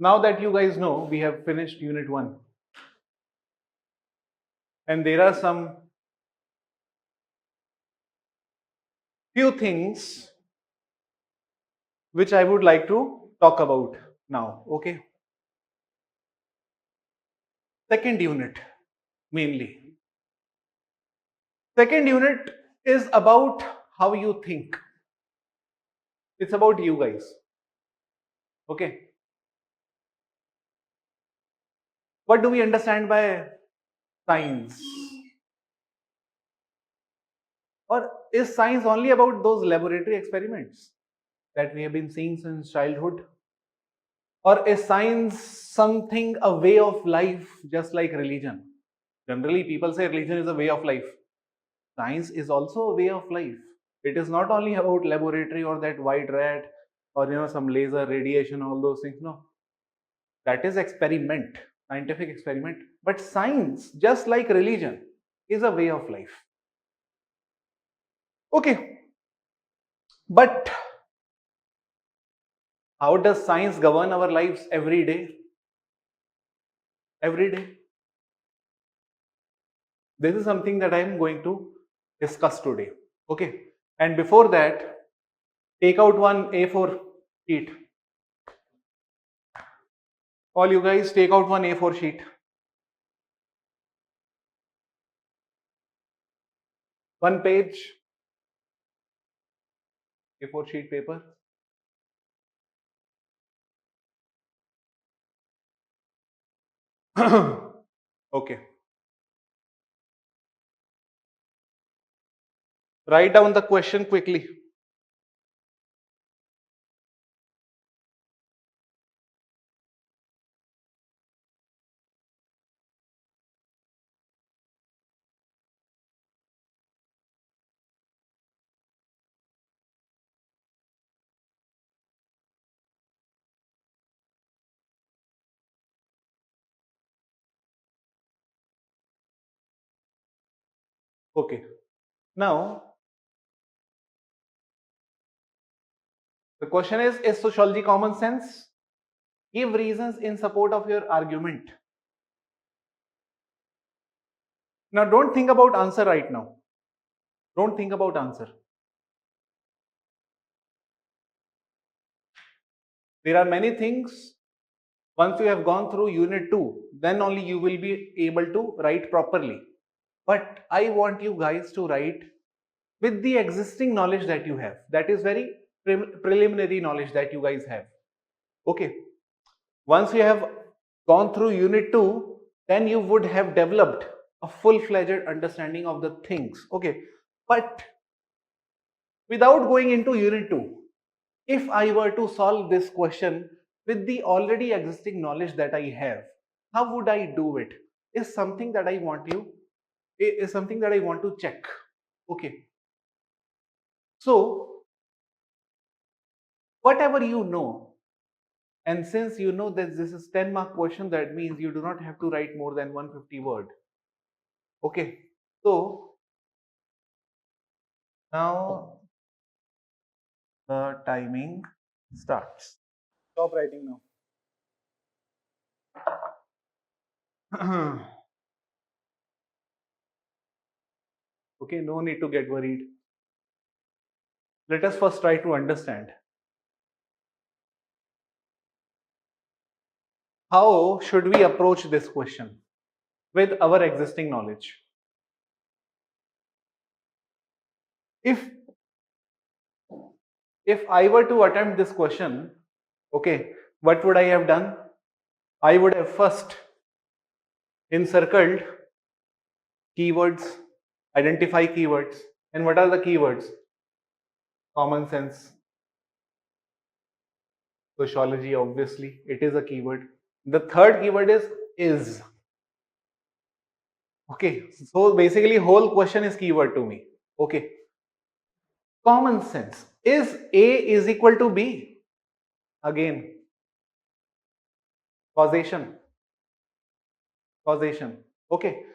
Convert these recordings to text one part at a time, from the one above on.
Now that you guys know, we have finished unit 1. And there are some few things which I would like to talk about now. Okay. Second unit, mainly. Second unit is about how you think. It's about you guys. Okay. What do we understand by science? Or is science only about those laboratory experiments that we have been seeing since childhood? Or is science something, a way of life, just like religion? Generally, people say religion is a way of life. Science is also a way of life. It is not only about laboratory or that white rat or some laser radiation, all those things. No, that is experiment, scientific experiment. But science, just like religion, is a way of life. Okay, but how does science govern our lives every day? Every day. This is something that I am going to discuss today. Okay, and before that, take out one A4 sheet. All you guys take out one A4 sheet. One page, A4 sheet paper. Okay. Write down the question quickly. Okay. Now, the question is sociology common sense? Give reasons in support of your argument. Now, don't think about answer right now. Don't think about answer. There are many things. Once you have gone through unit 2, then only you will be able to write properly. But I want you guys to write with the existing knowledge that you have. That is very preliminary knowledge that you guys have. Okay. Once you have gone through unit 2, then you would have developed a full-fledged understanding of the things. Okay. But without going into unit 2, if I were to solve this question with the already existing knowledge that I have, how would I do it? Is something that I want is something that I want to check. Okay. So, whatever you know, and since you know that this is 10 mark question, that means you do not have to write more than 150 word. Okay. So, now the timing starts. Stop writing now. Okay, no need to get worried. Let us first try to understand. How should we approach this question with our existing knowledge? If I were to attempt this question, okay, what would I have done? I would have first encircled keywords, identify keywords. And what are the keywords? Common sense, sociology, obviously, it is a keyword. The third keyword is. Okay, so basically whole question is keyword to me. Okay. Common sense. Is A is equal to B? Again, causation. Causation. Okay.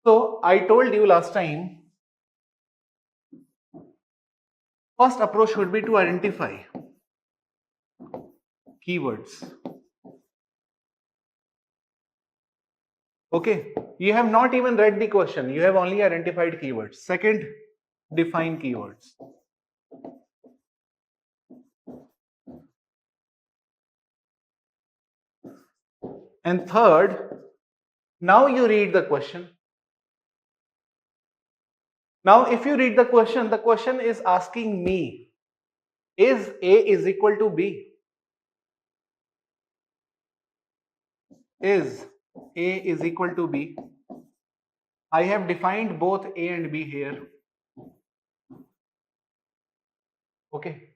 So I told you last time, first approach would be to identify keywords. Okay, you have not even read the question, you have only identified keywords. Second, define keywords. And third, now you read the question. Now, if you read the question is asking me, is A is equal to B? Is A is equal to B? I have defined both A and B here. Okay.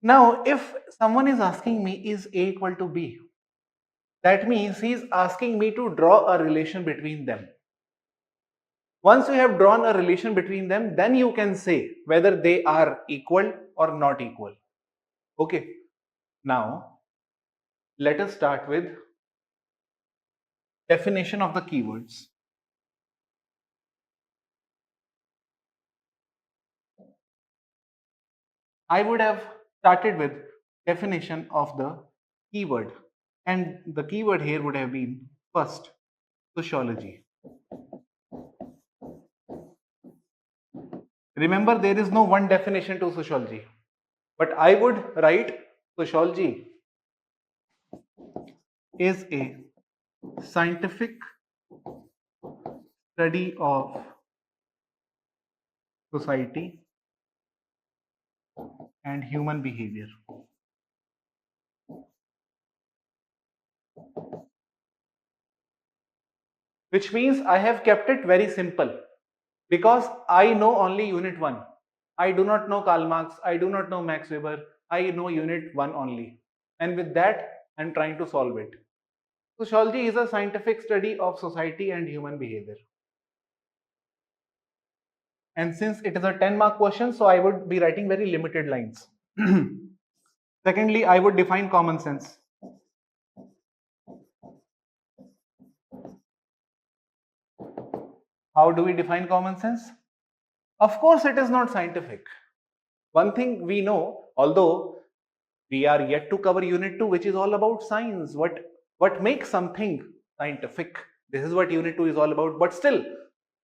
Now, if someone is asking me, is A equal to B? That means he is asking me to draw a relation between them. Once you have drawn a relation between them, then you can say whether they are equal or not equal. Okay. Now, let us start with definition of the keywords. I would have started with definition of the keyword, and the keyword here would have been first, sociology. Remember, there is no one definition to sociology, but I would write sociology is a scientific study of society and human behavior. Which means I have kept it very simple because I know only unit 1. I do not know Karl Marx, I do not know Max Weber, I know unit 1 only. And with that, I'm trying to solve it. Sociology is a scientific study of society and human behavior. And since it is a 10-mark question, so I would be writing very limited lines. Secondly, I would define common sense. How do we define common sense? Of course, it is not scientific. One thing we know, although we are yet to cover unit 2, which is all about science, what makes something scientific. This is what unit 2 is all about. But still,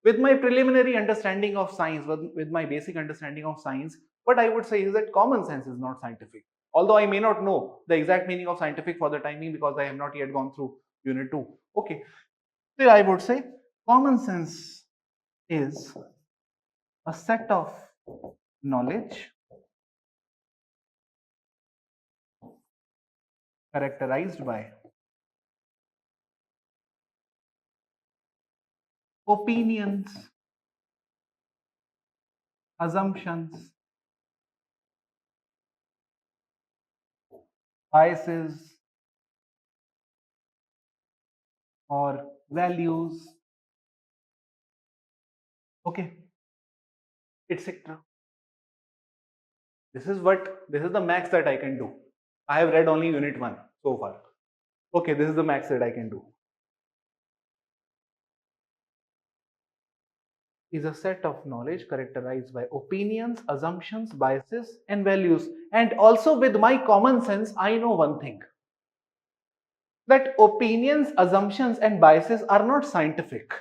with my preliminary understanding of science, with my basic understanding of science, what I would say is that common sense is not scientific. Although I may not know the exact meaning of scientific for the time being because I have not yet gone through unit 2. Okay. Still, I would say common sense is a set of knowledge characterized by opinions, assumptions, biases, or values, okay, etc. This is the max that I can do. I have read only unit 1 so far. Okay, this is the max that I can do. Is a set of knowledge characterized by opinions, assumptions, biases, and values. And also with my common sense, I know one thing, that opinions, assumptions, and biases are not scientific.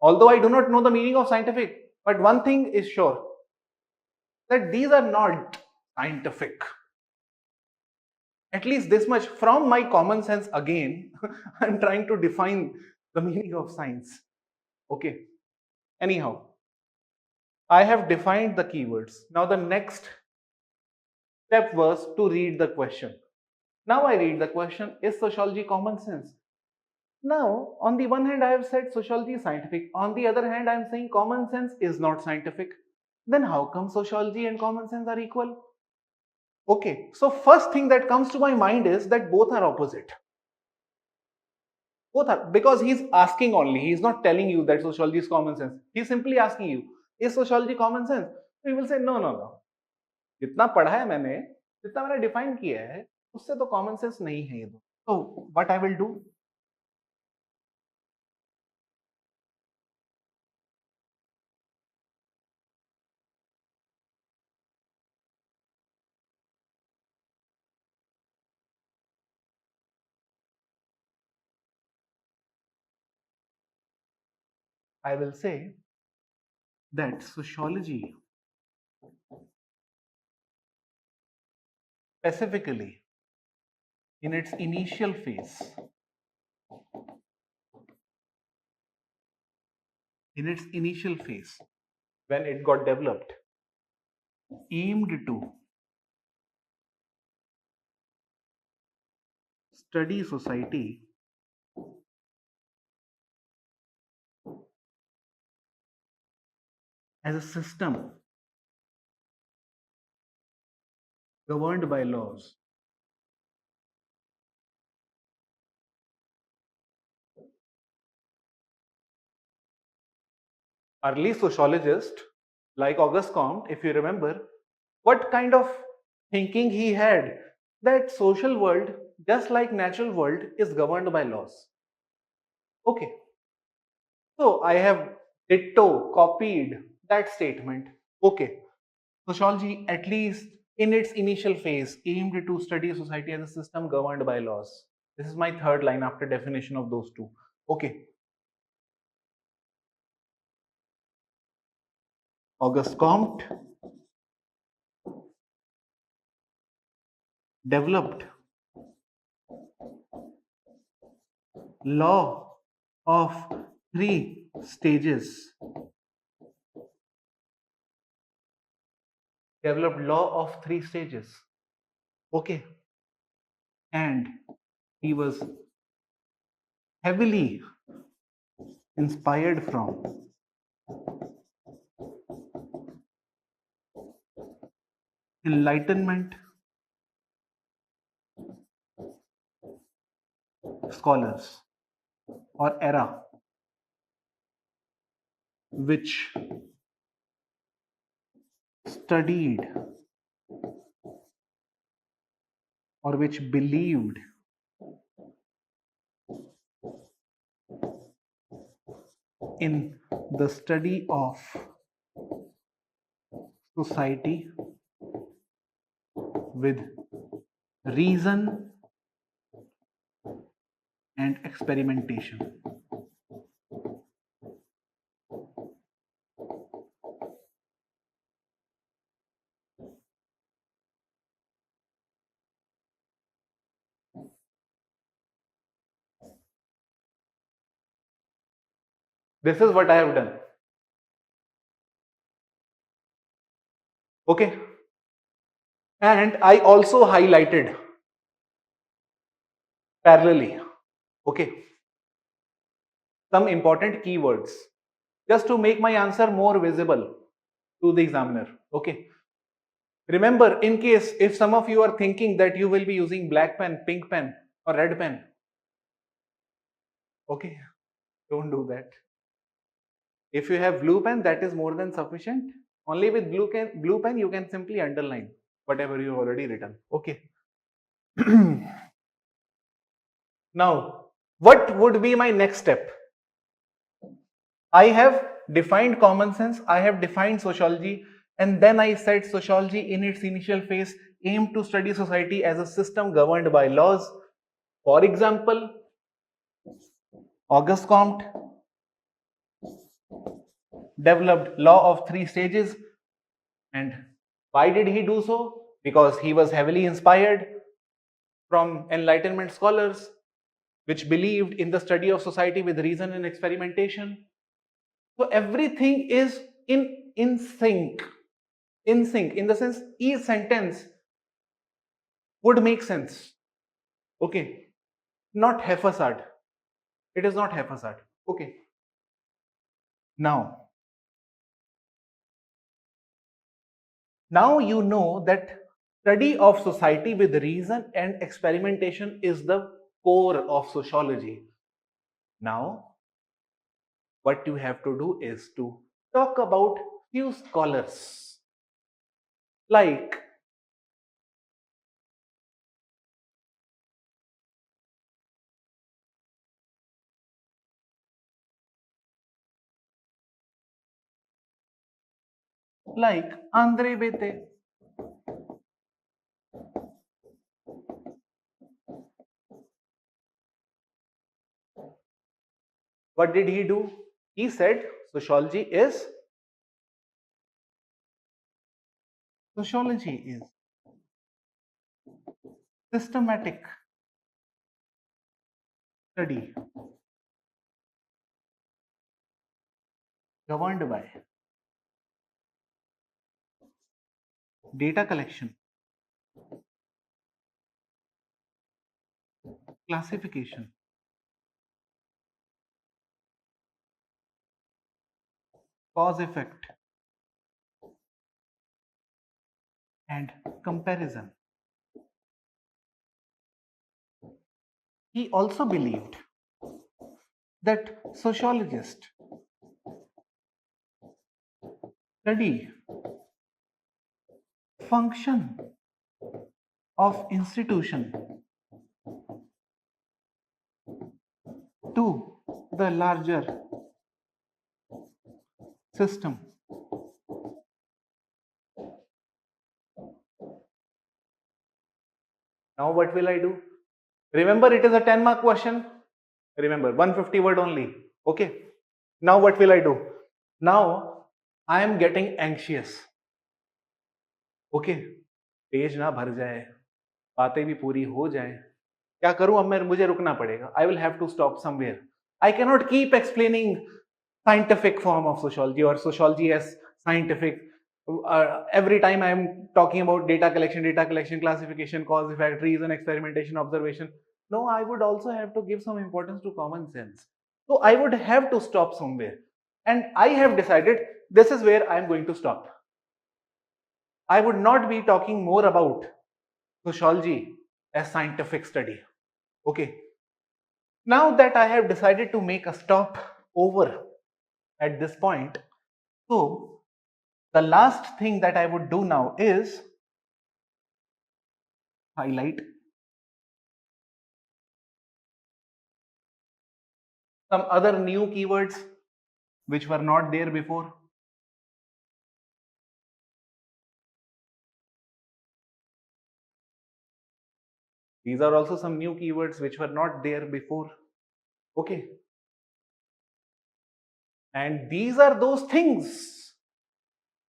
Although I do not know the meaning of scientific, but one thing is sure, that these are not scientific. At least this much from my common sense again. I'm trying to define the meaning of science. Okay. Anyhow, I have defined the keywords. Now the next step was to read the question. Now I read the question, is sociology common sense? Now, on the one hand, I have said sociology is scientific. On the other hand, I am saying common sense is not scientific. Then how come sociology and common sense are equal? Okay, so first thing that comes to my mind is that both are opposite. Both are, because he's asking only, he's not telling you that sociology is common sense. He's simply asking you, is sociology common sense? So you will say, no, no, no. जितना पढ़ा है मैंने, जितना मैंने define किया है, उससे तो common sense नहीं है ये दो. So what I will do? I will say that sociology, specifically in its initial phase, in its initial phase, when it got developed, aimed to study society as a system governed by laws. Early sociologists like Auguste Comte, if you remember, what kind of thinking he had, that social world, just like natural world, is governed by laws. Okay, so I have ditto copied that statement. Okay, sociology, at least in its initial phase, aimed to study society as a system governed by laws. This is my third line after definition of those two. Okay, Auguste Comte developed law of three stages. Developed law of three stages. Okay, and he was heavily inspired from Enlightenment scholars or era, which studied or which believed in the study of society with reason and experimentation. This is what I have done. Okay, and I also highlighted parallelly, okay, some important keywords just to make my answer more visible to the examiner. Okay, remember, in case if some of you are thinking that you will be using black pen, pink pen, or red pen, okay, don't do that. If you have blue pen, that is more than sufficient. Only with blue pen you can simply underline whatever you have already written. Okay. Now, what would be my next step? I have defined common sense, I have defined sociology, and then I said sociology in its initial phase aimed to study society as a system governed by laws. For example, Auguste Comte developed law of three stages. And why did he do so? Because he was heavily inspired from Enlightenment scholars, which believed in the study of society with reason and experimentation. So everything is in sync. In sync, in the sense each sentence would make sense. Okay, not haphazard. It is not haphazard. Okay. Now, now you know that study of society with reason and experimentation is the core of sociology. Now, what you have to do is to talk about few scholars. Like, Andre Bete. What did he do? He said sociology is systematic study governed by data collection, classification, cause effect, and comparison. He also believed that sociologists study function of institution to the larger system. Now what will I do? Remember, it is a 10 mark question. Remember, 150 word only. Okay. Now what will I do? Now I am getting anxious. Okay. Page ना भर जाए, बातें भी पूरी हो जाए, क्या करूं? अब मैं मुझे रुकना पड़ेगा. I will have to stop somewhere. I cannot keep explaining scientific form of sociology or sociology as scientific. Every time I am talking about data collection, classification, cause, effect, reason, experimentation, observation. No, I would also have to give some importance to common sense. So I would have to stop somewhere. And I have decided this is where I am going to stop. I would not be talking more about sociology as scientific study. Okay. Now that I have decided to make a stop over at this point, so the last thing that I would do now is highlight some other new keywords which were not there before. These are also some new keywords which were not there before. Okay. And these are those things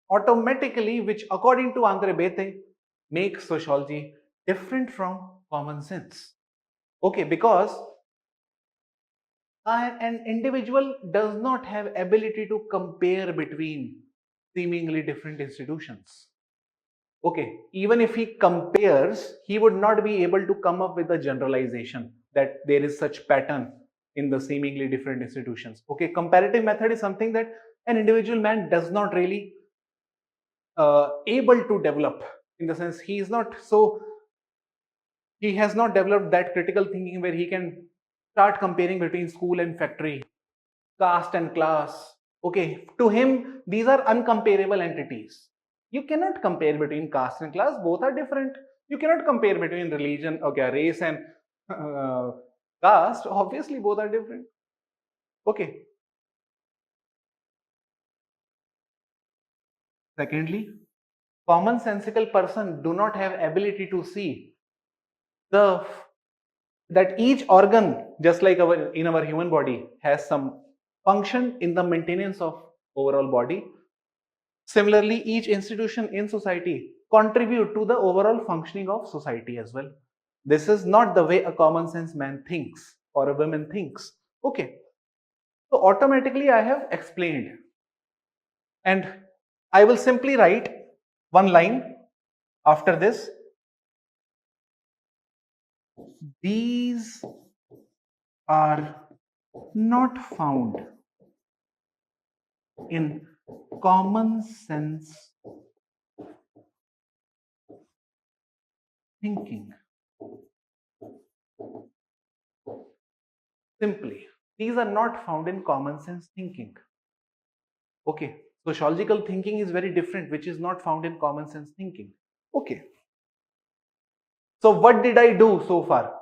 automatically which, according to Andre Bethe, make sociology different from common sense. Okay, because an individual does not have ability to compare between seemingly different institutions. Okay, even if he compares, he would not be able to come up with a generalization that there is such pattern in the seemingly different institutions. Okay, comparative method is something that an individual man does not really able to develop, in the sense he is not so, he has not developed that critical thinking where he can start comparing between school and factory, caste and class. Okay, to him, these are uncomparable entities. You cannot compare between caste and class, both are different. You cannot compare between religion, okay, race and uh, caste, obviously both are different. Okay. Secondly, commonsensical person do not have ability to see the that each organ, just like in our human body, has some function in the maintenance of overall body. Similarly, each institution in society contribute to the overall functioning of society as well. This is not the way a common sense man thinks or a woman thinks. Okay, so automatically I have explained, and I will simply write one line after this. These are not found in common sense thinking. Simply, these are not found in common sense thinking. Okay, sociological thinking is very different, which is not found in common sense thinking. Okay, so what did I do so far?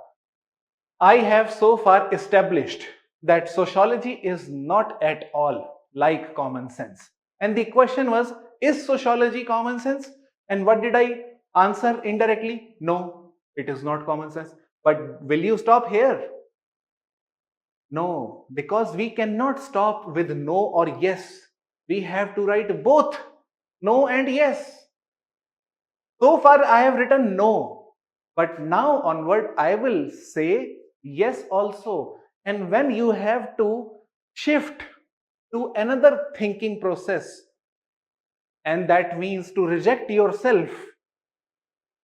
I have so far established that sociology is not at all like common sense. And the question was, is sociology common sense? And what did I answer indirectly? No, it is not common sense. But will you stop here? No, because we cannot stop with no or yes. We have to write both no and yes. So far, I have written no, but now onward, I will say yes also. And when you have to shift to another thinking process, and that means to reject yourself,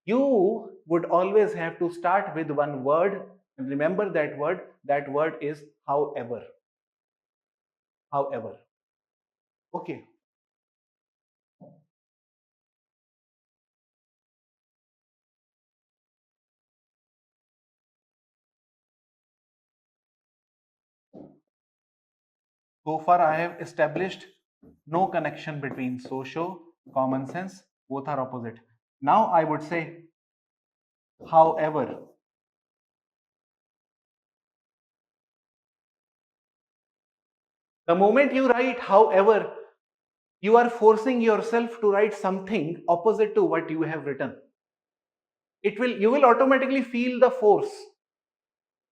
you would always have to start with one word. And remember that word is however. However. Okay. So far, I have established no connection between socio, common sense, both are opposite. Now I would say, however, the moment you write however, you are forcing yourself to write something opposite to what you have written. You will automatically feel the force.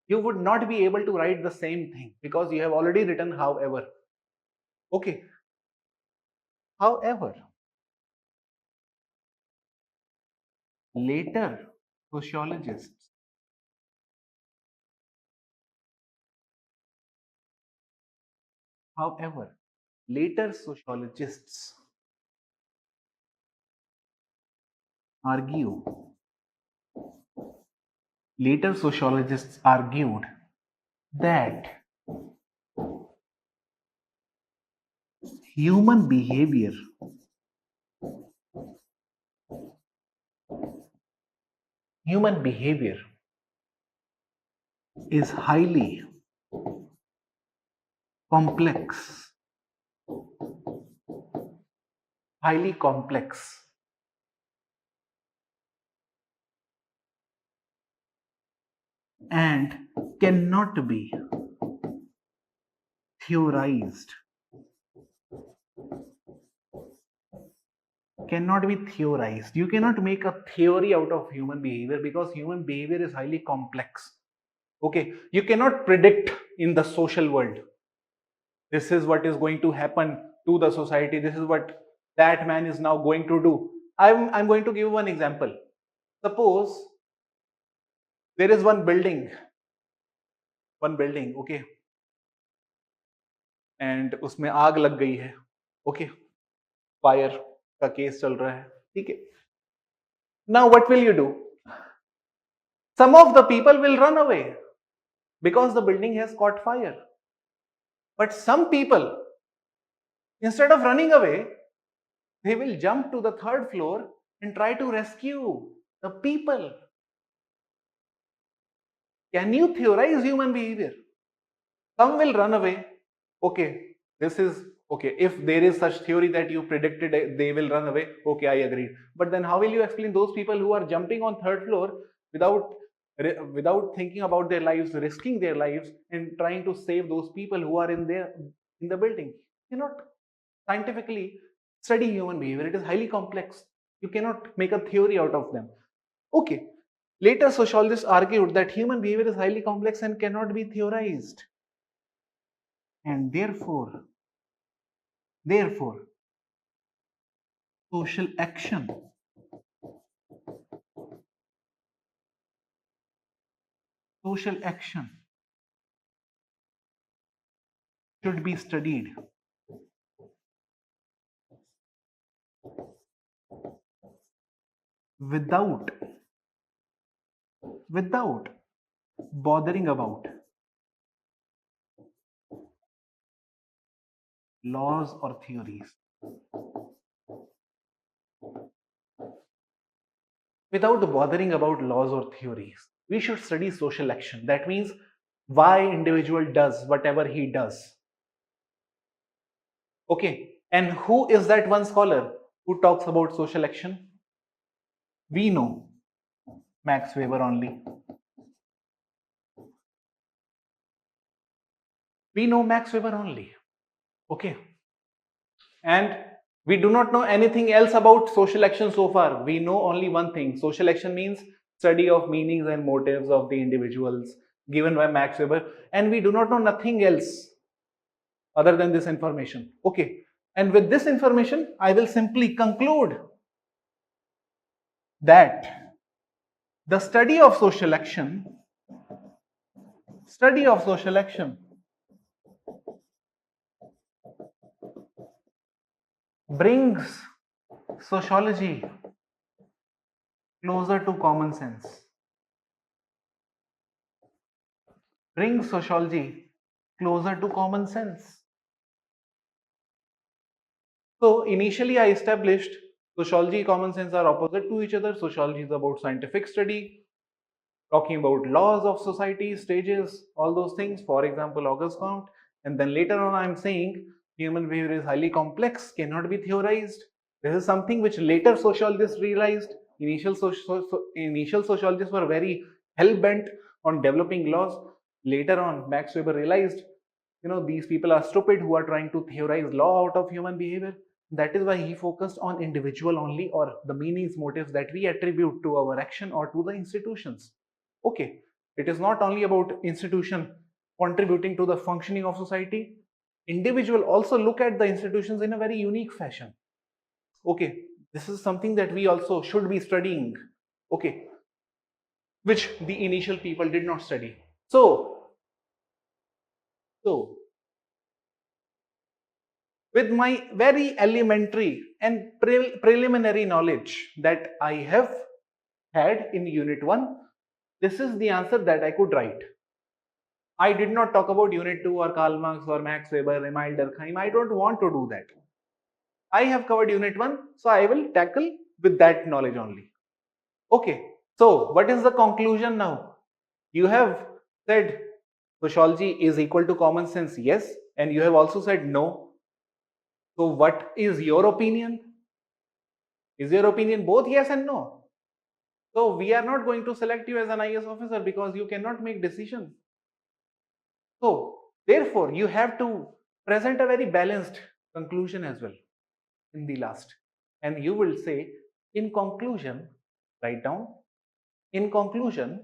You would not be able to write the same thing because you have already written however. Okay, however, later sociologists, however, later sociologists argue, later sociologists argued that human behavior human behavior is complex highly complex and cannot be theorized you cannot make a theory out of human behavior because human behavior is highly complex. Okay, you cannot predict in the social world this is what is going to happen to the society, this is what that man is now going to do. I'm going to give one example. Suppose there is one building, okay, and उसमें आग लग गई है, okay, fire का case चल रहा है, ठीक है. Now what will you do? Some of the people will run away because the building has caught fire, but some people, instead of running away, they will jump to the third floor and try to rescue the people. Can you theorize human behavior? Some will run away. Okay, this is okay. If there is such theory that you predicted they will run away, okay, I agree. But then how will you explain those people who are jumping on third floor without without thinking about their lives, risking their lives and trying to save those people who are in the building? You cannot scientifically study human behavior. It is highly complex. You cannot make a theory out of them. Okay. Later sociologists argued that human behavior is highly complex and cannot be theorized. And therefore, social action should be studied without bothering about laws or theories. Without bothering about laws or theories, we should study social action. That means why individual does whatever he does. Okay, and who is that one scholar who talks about social action? We know Max Weber only. We know Max Weber only. Okay, and we do not know anything else about social action so far. We know only one thing. Social action means study of meanings and motives of the individuals, given by Max Weber, and we do not know nothing else other than this information. Okay, and with this information, I will simply conclude that the study of social action brings sociology closer to common sense, brings sociology closer to common sense. So initially I established sociology, common sense are opposite to each other. Sociology is about scientific study, talking about laws of society, stages, all those things. For example, August count. And then later on, I'm saying human behavior is highly complex, cannot be theorized. This is something which later sociologists realized. Initial sociologists were very hell bent on developing laws. Later on, Max Weber realized, these people are stupid who are trying to theorize law out of human behavior. That is why he focused on individual only, or the meanings, motives that we attribute to our action or to the institutions. Okay, it is not only about institution contributing to the functioning of society. Individual also look at the institutions in a very unique fashion. Okay, this is something that we also should be studying. Okay, which the initial people did not study. So with my very elementary and preliminary knowledge that I have had in Unit 1, this is the answer that I could write. I did not talk about Unit 2 or Karl Marx or Max Weber, Emile Durkheim. I don't want to do that. I have covered Unit 1, so I will tackle with that knowledge only. Okay, so what is the conclusion now? You have said sociology is equal to common sense, yes, and you have also said no. So what is your opinion? Is your opinion both yes and no? So we are not going to select you as an IAS officer because you cannot make decisions. So therefore, you have to present a very balanced conclusion as well in the last. And you will say, in conclusion, write down, in conclusion,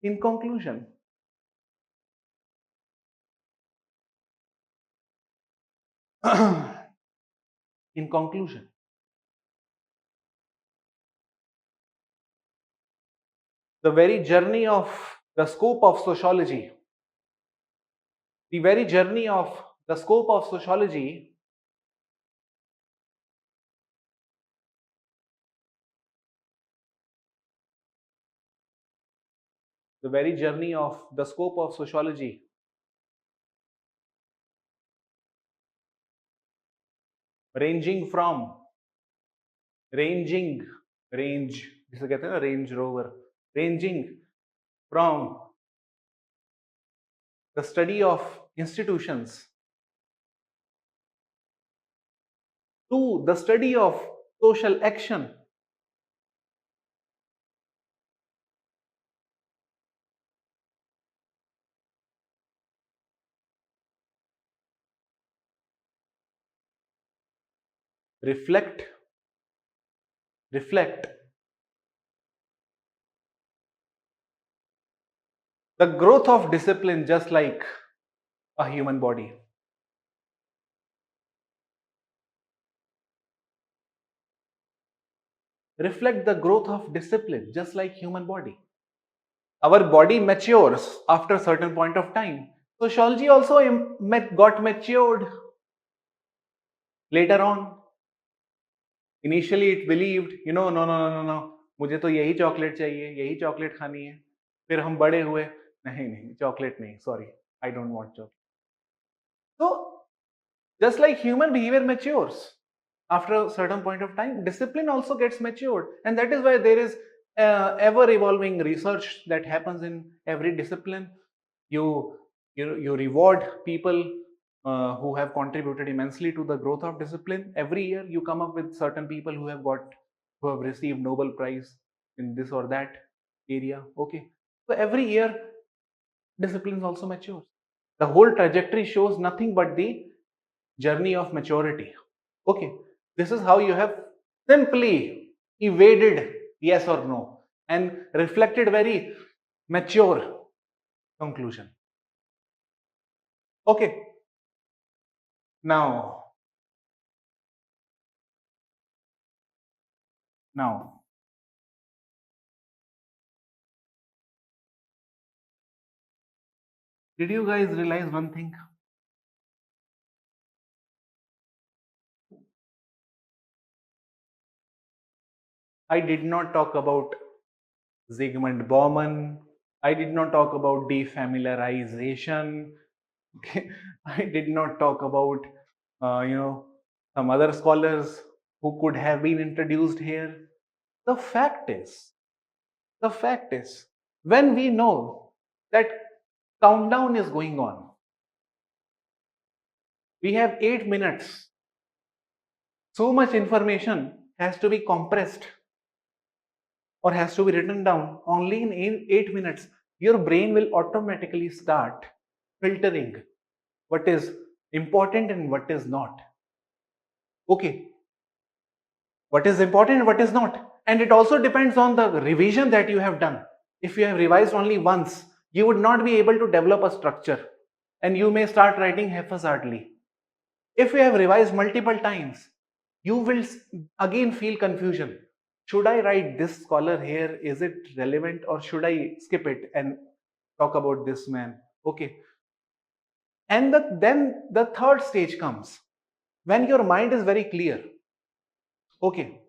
in conclusion, in conclusion, the very journey of the scope of sociology, the very journey of the scope of sociology the very journey of the scope of sociology ranging from ranging range जिसे कहते हैं ना range rover ranging from the study of institutions to the study of social action reflect the growth of discipline just like a human body. Reflect the growth of discipline just like human body. Our body matures after a certain point of time. Sociology also got matured later on. Initially it believed, no, मुझे तो यही chocolate चाहिए, यही chocolate खानी है. फिर हम बड़े हुए, नहीं, चॉकलेट नहीं, sorry, I don't want chocolate. So, just like human behavior matures after a certain point of time, discipline also gets matured, and that is why there is ever evolving research that happens in every discipline. You reward people who have contributed immensely to the growth of discipline. Every year you come up with certain people who have received Nobel Prize in this or that area. Okay, so every year discipline also matures. The whole trajectory shows nothing but the journey of maturity. Okay, this is how you have simply evaded yes or no. and reflected very mature conclusion. Okay, now, now, did you guys realize one thing? I did not talk about Zygmunt Bauman. I did not talk about defamiliarization. I did not talk about, you know, some other scholars who could have been introduced here. The fact is, the fact is, when we know that countdown is going on, we have 8 minutes. So much information has to be compressed or has to be written down only in 8 minutes. Your brain will automatically start filtering what is important and what is not. Okay, what is important and what is not. And it also depends on the revision that you have done. If you have revised only once, you would not be able to develop a structure and you may start writing haphazardly. If you have revised multiple times, you will again feel confusion. Should I write this scholar here? Is it relevant, or should I skip it and talk about this man? Okay. And then the third stage comes when your mind is very clear. Okay.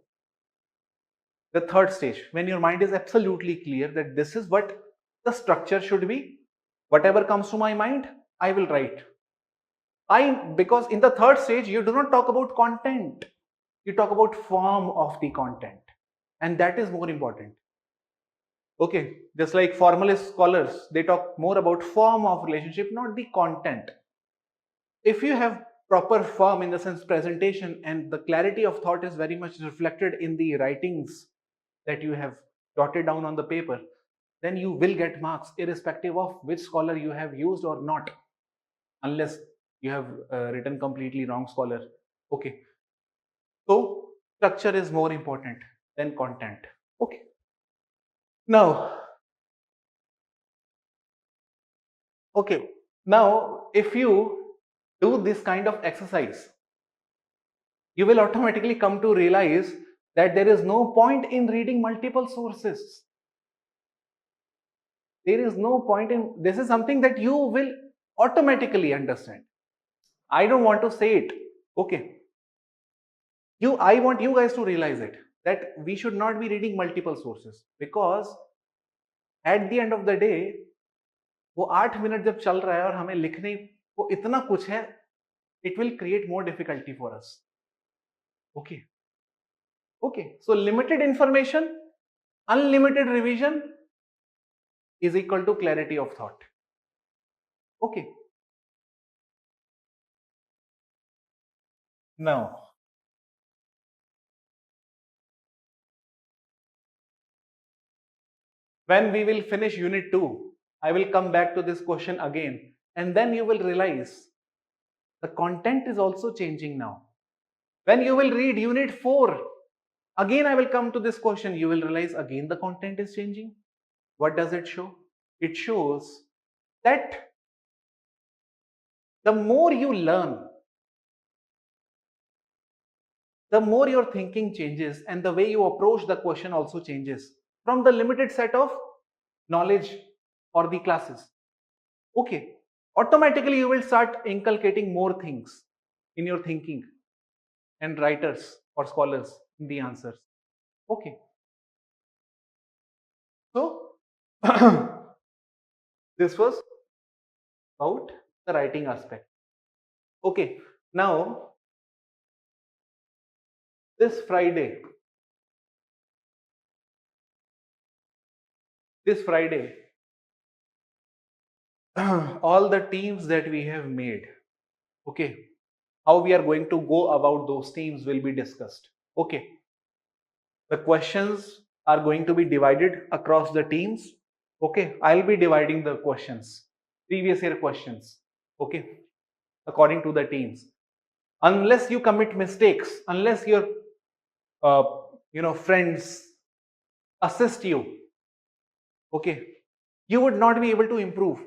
The third stage, when your mind is absolutely clear that this is what the structure should be, whatever comes to my mind, I will write. Because in the third stage, you do not talk about content, you talk about form of the content, and that is more important. Okay, just like formalist scholars, they talk more about form of relationship, not the content. If you have proper form in the sense presentation and the clarity of thought is very much reflected in the writings that you have jotted down on the paper, then you will get marks irrespective of which scholar you have used or not, unless you have written completely wrong scholar. Okay, so structure is more important than content. Okay, now, okay, now if you do this kind of exercise, you will automatically come to realize that there is no point in reading multiple sources. There is no point in this, is something that you will automatically understand. I don't want to say it. Okay. I want you guys to realize it, that we should not be reading multiple sources, because at the end of the day, वो 8 minute जब चल रहा है और हमें लिखने को इतना कुछ है, it will create more difficulty for us. Okay. Okay. So limited information, unlimited revision is equal to clarity of thought. Okay. Now, when we will finish unit 2, I will come back to this question again, and then you will realize the content is also changing now. When you will read unit 4, again I will come to this question, you will realize again the content is changing. What does it show? It shows that the more you learn, the more your thinking changes and the way you approach the question also changes from the limited set of knowledge or the classes. Okay, automatically you will start inculcating more things in your thinking and writers or scholars in the answers. Okay, so this was about the writing aspect. Okay, now this Friday, this Friday, all the teams that we have made, okay, how we are going to go about those teams will be discussed. Okay, the questions are going to be divided across the teams. Okay, I'll be dividing the questions, previous year questions, okay, according to the teams. Unless you commit mistakes, unless your friends assist you, Okay, you would not be able to improve.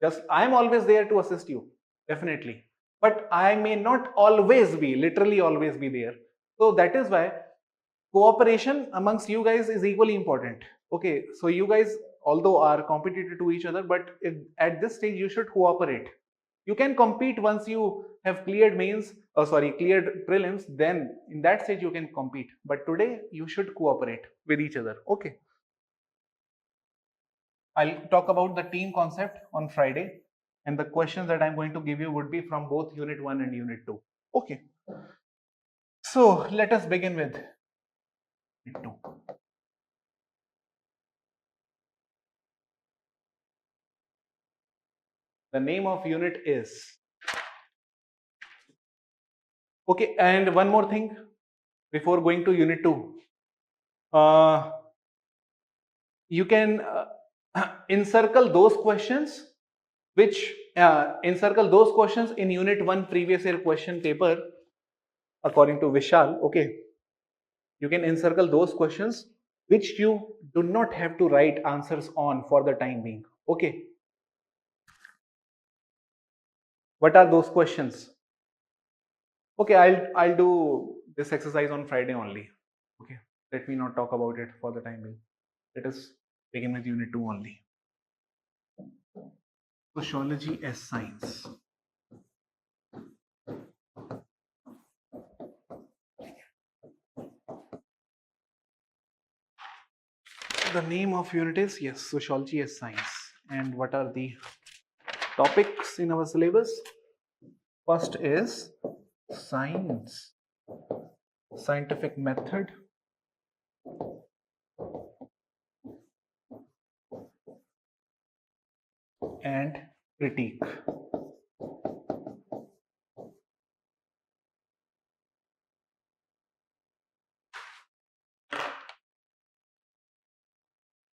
Just I am always there to assist you, definitely, but I may not always be, literally always be there. So that is why cooperation amongst you guys is equally important. Okay, so you guys although are competitive to each other, but at this stage you should cooperate. You can compete once you have cleared mains, oh sorry, cleared prelims, then in that stage you can compete, but today you should cooperate with each other. Okay, I'll talk about the team concept on Friday, and the questions that I'm going to give you would be from both unit 1 and unit 2. Okay, so let us begin with unit 2. The name of unit is, okay, and one more thing before going to unit 2. Uh, you can encircle those questions which encircle those questions in unit 1 previous year question paper according to Vishal. Okay, you can encircle those questions which you do not have to write answers on for the time being. Okay, what are those questions? Okay, I'll do this exercise on Friday only. Okay, let me not talk about it for the time being. Let us begin with unit 2 only. Sociology as science. The name of unit is, yes, sociology as science. And what are the topics in our syllabus? First is science, scientific method, and critique.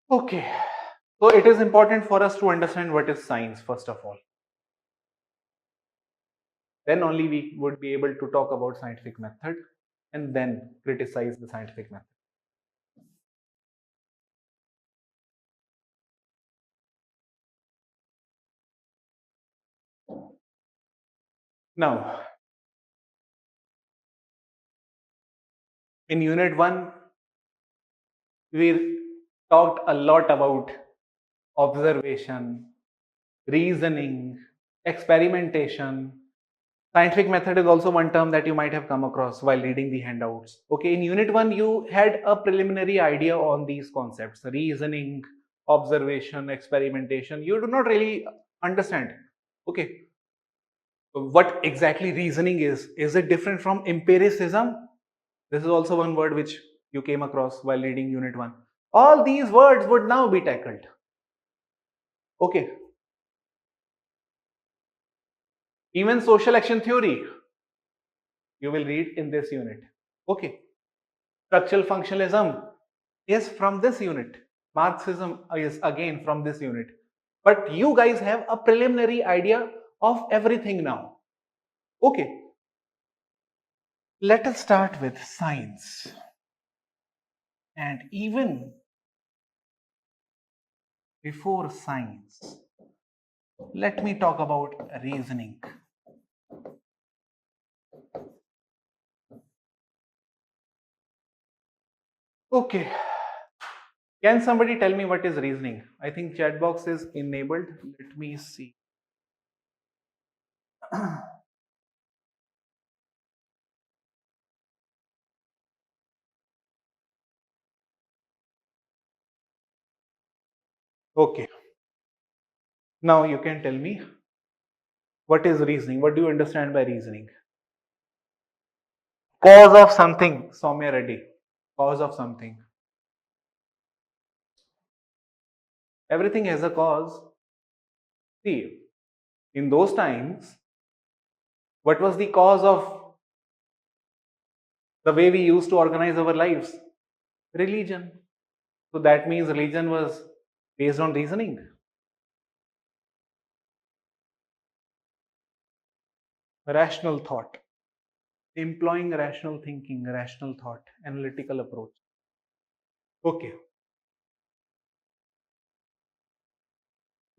Okay, so it is important for us to understand what is science first of all. Then only we would be able to talk about scientific method and then criticize the scientific method. Now, in unit 1, we talked a lot about observation, reasoning, experimentation. Scientific method is also one term that you might have come across while reading the handouts. Okay, in unit 1, you had a preliminary idea on these concepts: reasoning, observation, experimentation. You do not really understand. Okay, what exactly reasoning is? Is it different from empiricism? This is also one word which you came across while reading unit 1. All these words would now be tackled. Okay, even social action theory you will read in this unit. Okay, structural functionalism is from this unit. Marxism is again from this unit. But you guys have a preliminary idea of everything now. Okay, let us start with science. And even before science, let me talk about reasoning. Okay, can somebody tell me what is reasoning? I think chat box is enabled. Let me see. Okay, now you can tell me what is reasoning. What do you understand by reasoning? Cause of something, Soumya Reddy. Cause of something. Everything has a cause. See, in those times, what was the cause of the way we used to organize our lives? Religion. So that means religion was based on reasoning. Rational thought. Employing rational thinking, rational thought, analytical approach. Okay.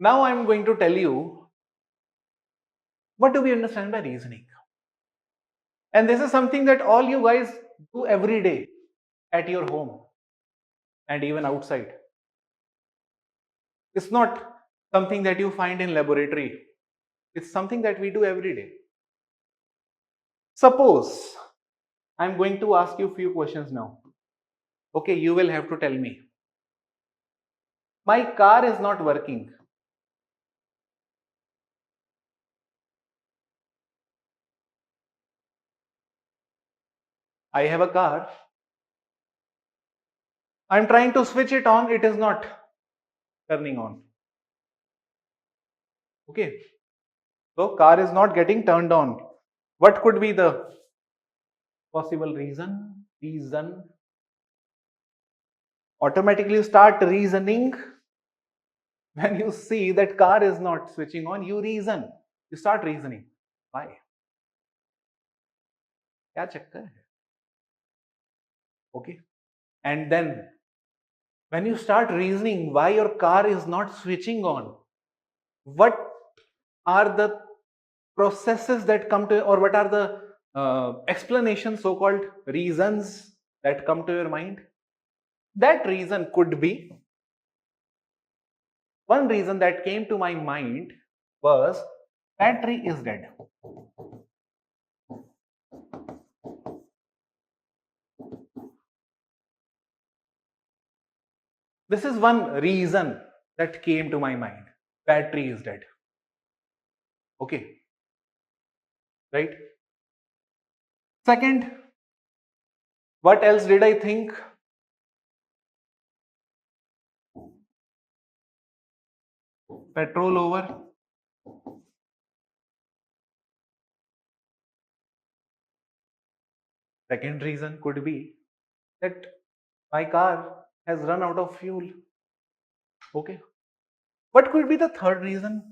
Now I'm going to tell you what do we understand by reasoning. And this is something that all you guys do every day at your home and even outside. It's not something that you find in laboratory. It's something that we do every day. Suppose I'm going to ask you a few questions now. Okay, you will have to tell me. My car is not working. I have a car. I'm trying to switch it on. It is not turning on. Okay. So car is not getting turned on. What could be the possible reason? Automatically you start reasoning. When you see that car is not switching on, you reason. You start reasoning. Why? क्या चक्कर है? Okay. And then when you start reasoning why your car is not switching on, what are the processes that come to, or what are the explanations, so called reasons that come to your mind? That reason could be, one reason that came to my mind was battery is dead. This is one reason that came to my mind. Battery is dead. Okay. Right? Second, what else did I think? Petrol over. Second reason could be that my car has run out of fuel. Okay. What could be the third reason?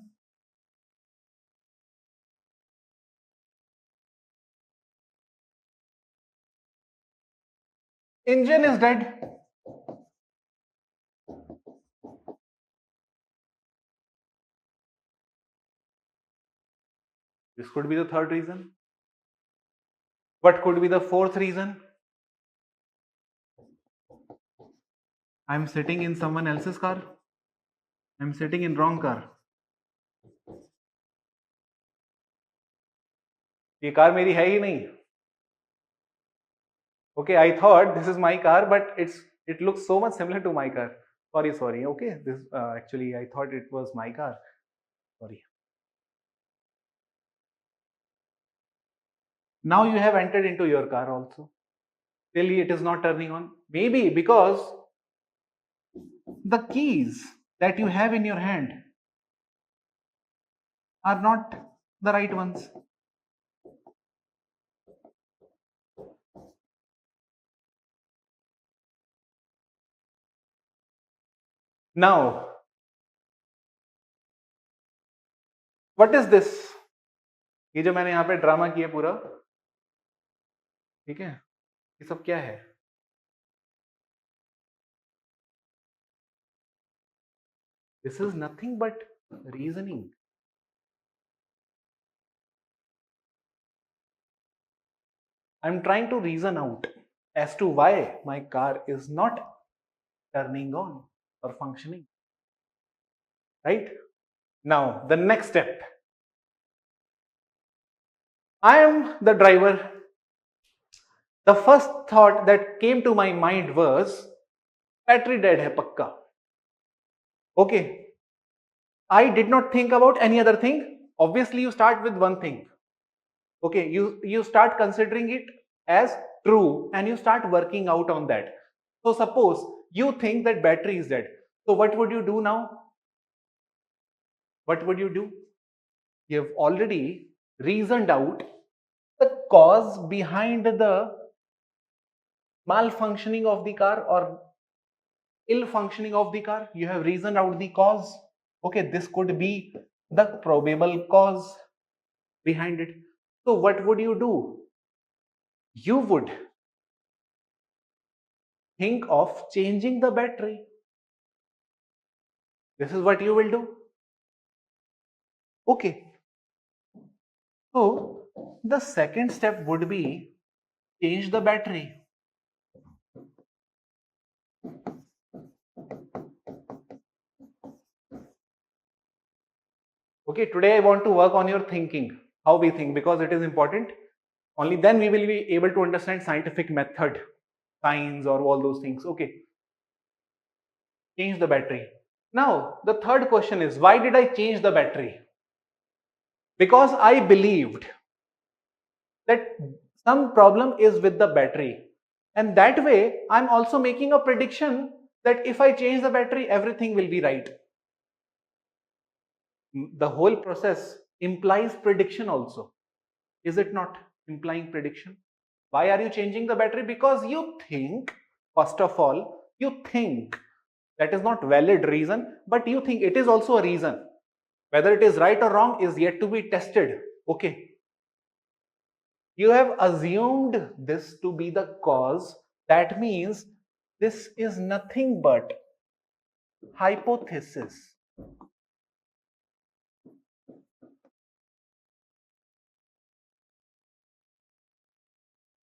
Engine is dead. This could be the third reason. What could be the fourth reason? I'm sitting in someone else's car. I'm sitting in wrong car. ये car मेरी है ही नहीं. Okay, I thought this is my car, but it looks so much similar to my car. Sorry. Okay, this actually I thought it was my car. Sorry. Now you have entered into your car also. Still it is not turning on. Maybe because the keys that you have in your hand are not the right ones. Now, what is this? ये जो मैंने यहाँ पे drama किया पूरा, ठीक है, ये सब क्या है? This is nothing but reasoning. I'm trying to reason out as to why my car is not turning on or functioning. Right? Now, the next step. I am the driver. The first thought that came to my mind was battery dead hai pakka. Okay. I did not think about any other thing. Obviously, you start with one thing. Okay, you start considering it as true and you start working out on that. So suppose you think that battery is dead. So what would you do now? What would you do? You have already reasoned out the cause behind the malfunctioning of the car or ill functioning of the car. You have reasoned out the cause. Okay, this could be the probable cause behind it. So what would you do? You would think of changing the battery. This is what you will do. Okay, so the second step would be change the battery. Okay, today I want to work on your thinking, how we think, because it is important. Only then we will be able to understand scientific method, science, or all those things. Okay, change the battery. Now, the third question is, why did I change the battery? Because I believed that some problem is with the battery. And that way, I'm also making a prediction that if I change the battery, everything will be right. The whole process implies prediction also. Is it not implying prediction? Why are you changing the battery? Because you think, first of all, you think that is not valid reason, but you think it is also a reason. Whether it is right or wrong is yet to be tested. Okay. You have assumed this to be the cause. That means this is nothing but hypothesis.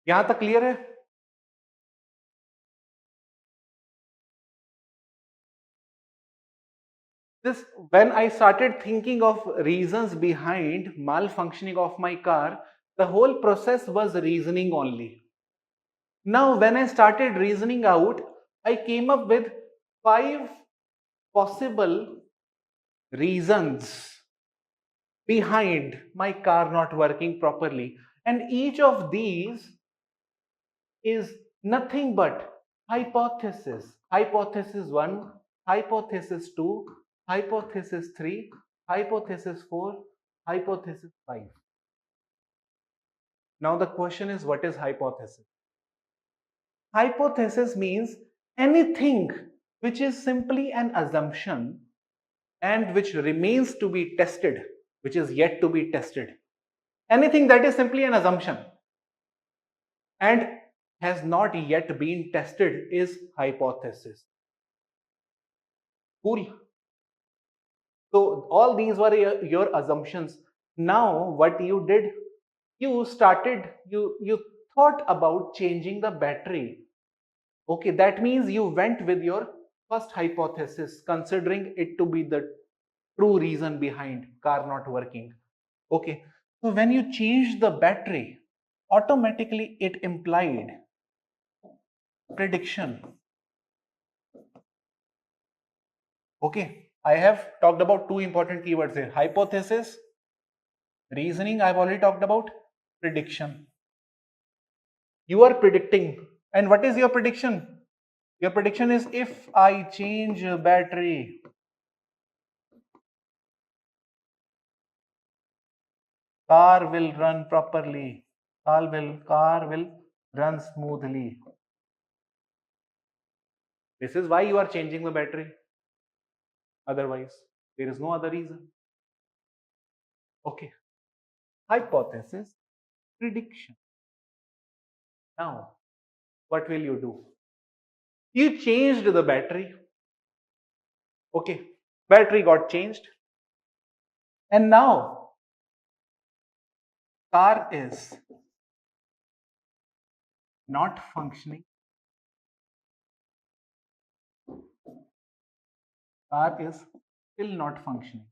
यहां तक clear है? This, when I started thinking of reasons behind malfunctioning of my car, the whole process was reasoning only. Now, when I started reasoning out, I came up with 5 possible reasons behind my car not working properly. And each of these is nothing but hypothesis. Hypothesis 1, hypothesis 2, hypothesis 3, hypothesis 4, hypothesis 5. Now the question is, what is hypothesis? Hypothesis means anything which is simply an assumption and which remains to be tested, which is yet to be tested. Anything that is simply an assumption and has not yet been tested is hypothesis. Cool. So all these were your assumptions. Now what you did, you thought about changing the battery. Okay, that means you went with your first hypothesis, considering it to be the true reason behind car not working. Okay, so when you changed the battery, automatically it implied prediction. Okay, I have talked about 2 important keywords here: hypothesis, reasoning. I've already talked about prediction. You are predicting, and what is your prediction? Your prediction is, if I change battery, car will run properly. Car will run smoothly. This is why you are changing the battery. Otherwise, there is no other reason. Okay. Hypothesis, prediction. Now, what will you do? You changed the battery. Okay. Battery got changed. And now, car is not functioning. Car is still not functioning.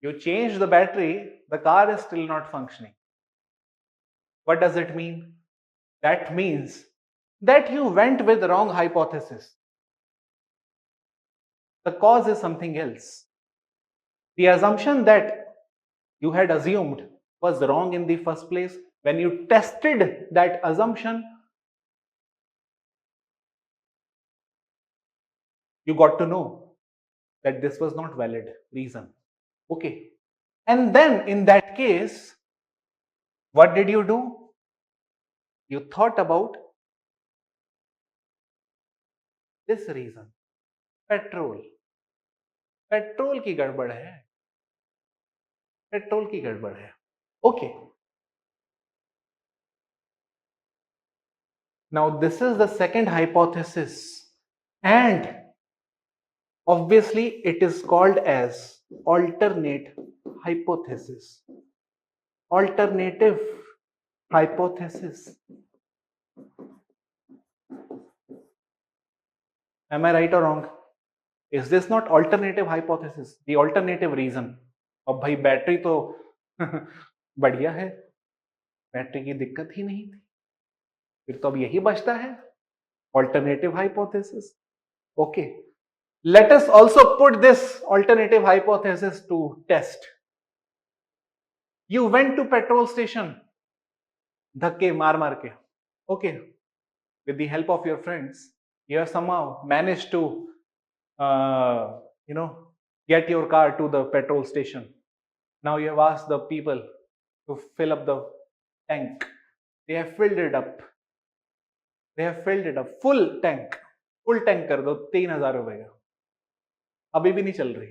You change the battery, the car is still not functioning. What does it mean? That means that you went with the wrong hypothesis. The cause is something else. The assumption that you had assumed was wrong in the first place. When you tested that assumption, you got to know that this was not valid reason. Okay. And then in that case, what did you do? You thought about this reason. Petrol petrol की गड़बड़ है petrol की गड़बड़ है Okay, now this is the second hypothesis. And obviously it is called as alternate hypothesis. Alternative hypothesis. Am I right or wrong? Is this not alternative hypothesis? The alternative reason. अब भाई battery तो बढ़िया है, battery की दिक्कत ही नहीं थी, फिर तो अब यही बचता है, alternative hypothesis. Okay, let us also put this alternative hypothesis to test. You went to petrol station, धक्के मार मार के. Okay, with the help of your friends, you have somehow managed to, uh, you know, get your car to the petrol station. Now you have asked the people to fill up the tank. They have filled it up. They have filled it up. Full tank. Full tank कर दो 3,000 रुपए का. अभी भी नहीं चल रही.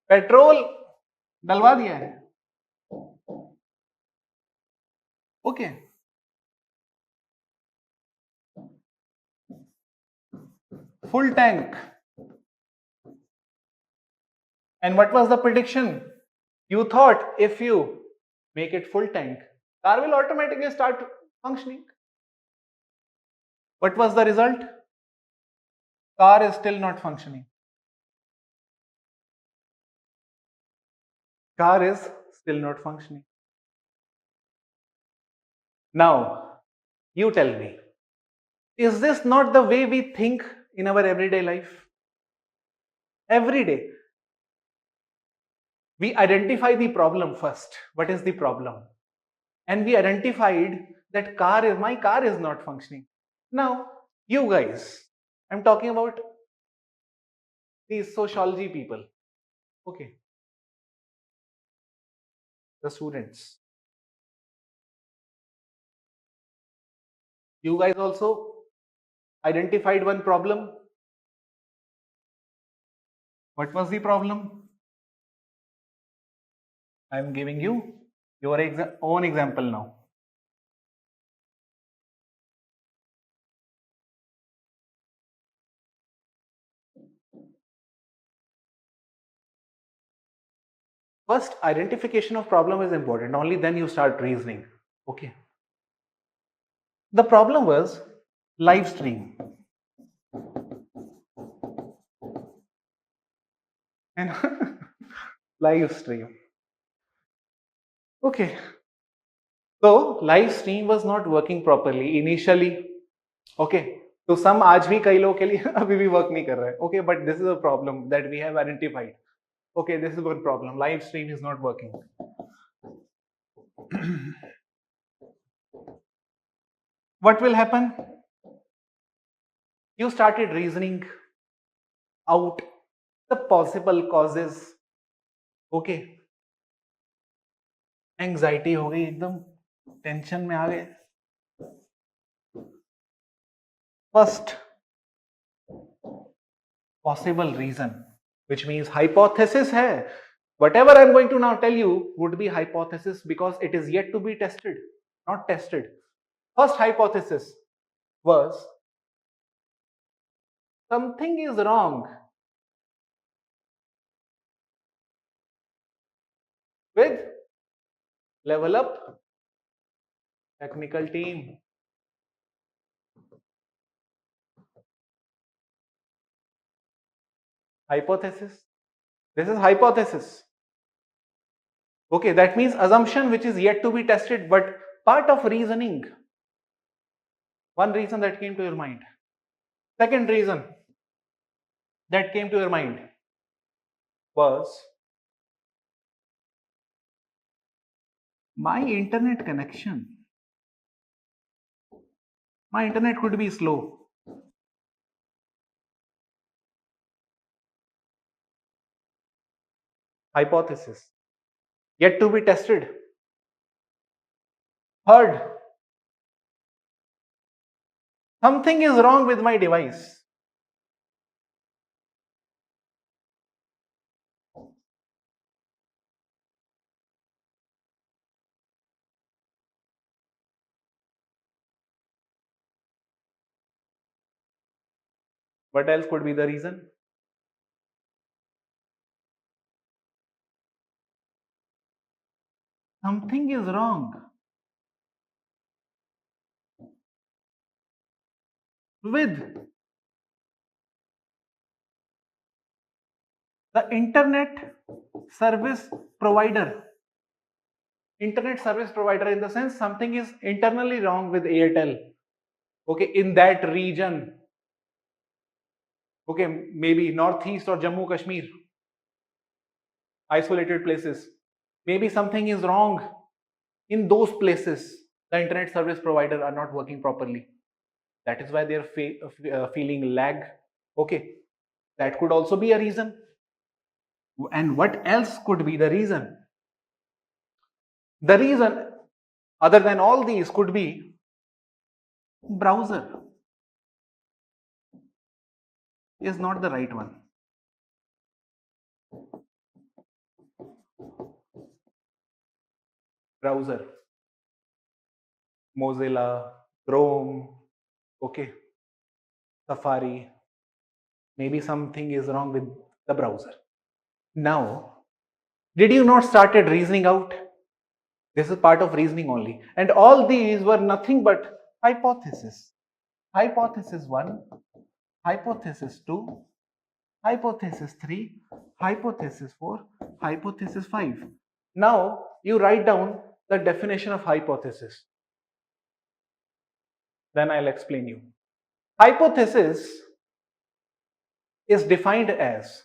Petrol डलवा दिया है. Okay. Full tank. And what was the prediction? You thought if you make it full tank, car will automatically start functioning. What was the result? Car is still not functioning. Car is still not functioning. Now, you tell me, is this not the way we think in our everyday life? Every day, we identify the problem first. What is the problem? And we identified that my car is not functioning. Now, you guys, I'm talking about these sociology people. Okay, the students. You guys also identified one problem. What was the problem? I'm giving you your own example now. First, identification of problem is important. Only then you start reasoning. Okay. The problem was live stream. And live stream. Okay. So live stream was not working properly initially. Okay. तो some आज भी कई लोगों के लिए अभी भी work नहीं कर रहा है. Okay, but this is a problem that we have identified. Okay, this is one problem. Live stream is not working. What will happen? You started reasoning out the possible causes. Okay. Anxiety हो गई एकदम, tension में आ गए. First possible reason, which means hypothesis है. Whatever I'm going to now tell you would be hypothesis because it is yet to be tested, not tested. First hypothesis was something is wrong with level up technical team. Hypothesis. This is hypothesis. Okay, that means assumption which is yet to be tested, but part of reasoning. One reason that came to your mind. Second reason that came to your mind was my internet connection. My internet could be slow. Hypothesis. Yet to be tested. Third, something is wrong with my device. What else could be the reason? Something is wrong with the service provider. Internet service provider, in the sense something is internally wrong with Airtel. Okay, in that region. Okay, maybe Northeast or Jammu Kashmir, isolated places. Maybe something is wrong in those places. The internet service provider are not working properly. That is why they are feeling lag. Okay, that could also be a reason. And what else could be the reason? The reason, other than all these, could be browser is not the right one. Browser, Mozilla, Chrome, okay, Safari. Maybe something is wrong with the browser. Now, did you not started reasoning out? This is part of reasoning only. And all these were nothing but hypothesis. Hypothesis 1, hypothesis 2, hypothesis 3, hypothesis 4, hypothesis 5. Now, you write down the definition of hypothesis. Then I'll explain you. Hypothesis is defined as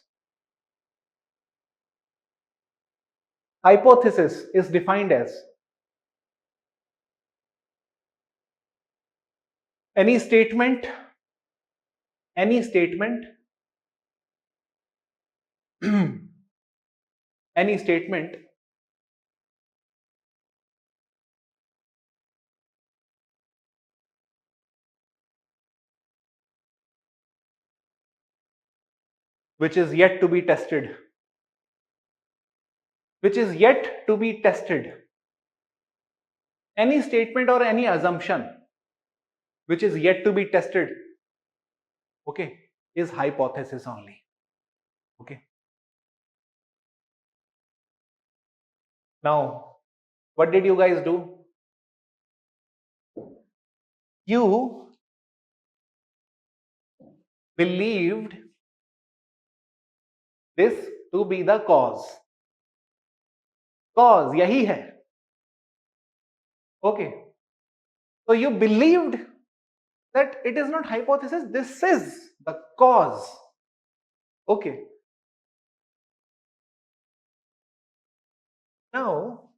any statement any statement which is yet to be tested. Any statement or any assumption which is yet to be tested, okay, is hypothesis only. Okay. Now, what did you guys do? You believed this to be the cause. Cause yahi hai. Okay. So you believed that it is not hypothesis, this is the cause. Okay. Now,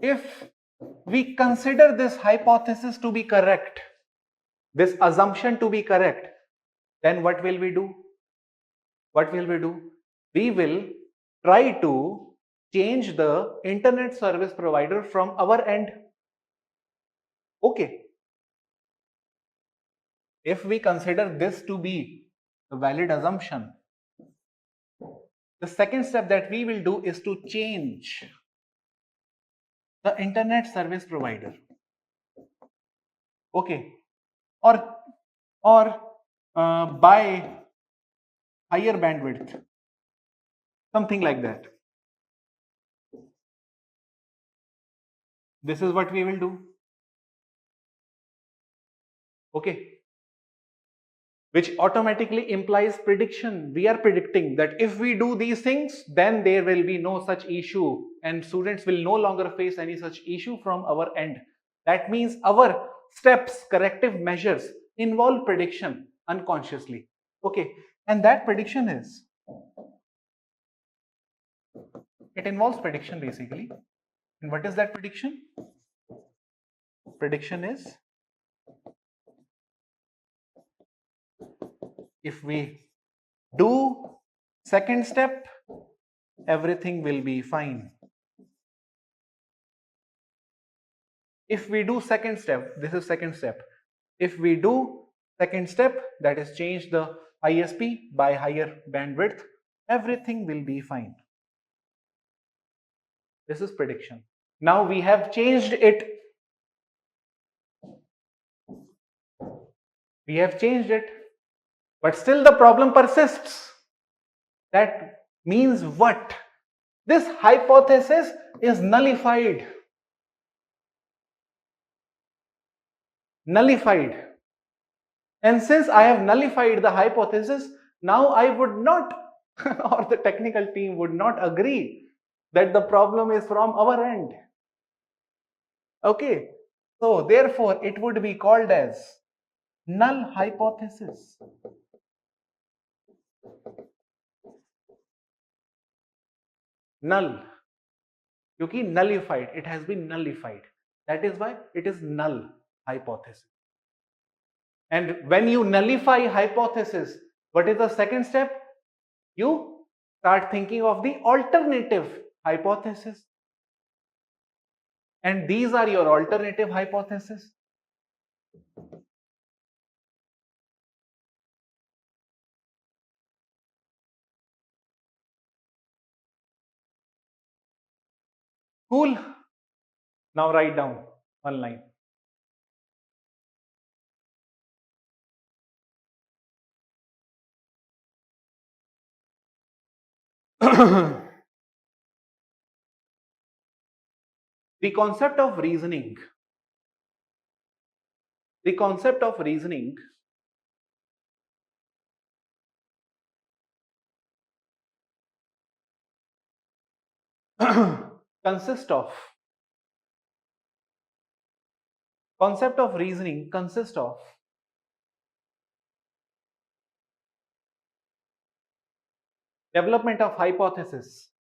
if we consider this hypothesis to be correct, this assumption to be correct, then what will we do? We will try to change the internet service provider from our end. Okay. If we consider this to be a valid assumption, the second step that we will do is to change the internet service provider. Okay. Or by higher bandwidth, something like that. This is what we will do. Okay. Which automatically implies prediction. We are predicting that if we do these things, then there will be no such issue and students will no longer face any such issue from our end. That means our steps, corrective measures involve prediction unconsciously. Okay. And that prediction is, it involves prediction basically. And what is that prediction? Prediction is, if we do second step, everything will be fine. If we do second step, this is second step. If we do second step, that is change the ISP by higher bandwidth, everything will be fine. This is prediction. Now we have changed it. We have changed it, but still the problem persists. That means what? This hypothesis is nullified. Nullified. And since I have nullified the hypothesis, now I would not, or the technical team would not agree that the problem is from our end. Okay. So therefore, it would be called as null hypothesis. Null. Because nullified, it has been nullified. That is why it is null hypothesis. And when you nullify hypothesis, what is the second step? You start thinking of the alternative hypothesis. And these are your alternative hypotheses. Cool. Now write down one line. The concept of reasoning. The concept of reasoning consists of concept of reasoning consists of development of hypothesis,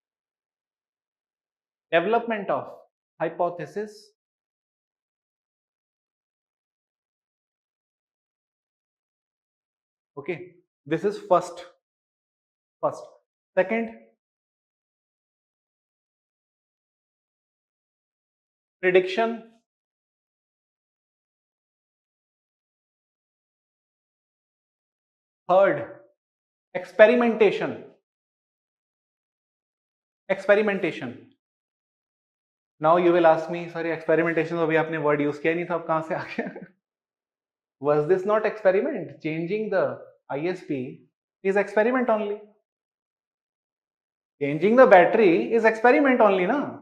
development of hypothesis, okay, this is first. Second, prediction. Third, experimentation. Now you will ask me, sorry, experimentation तो अभी आपने word use किया नहीं था, अब कहाँ से आ गया? Was this not experiment? Changing the ISP is experiment only. Changing the battery is experiment only, na?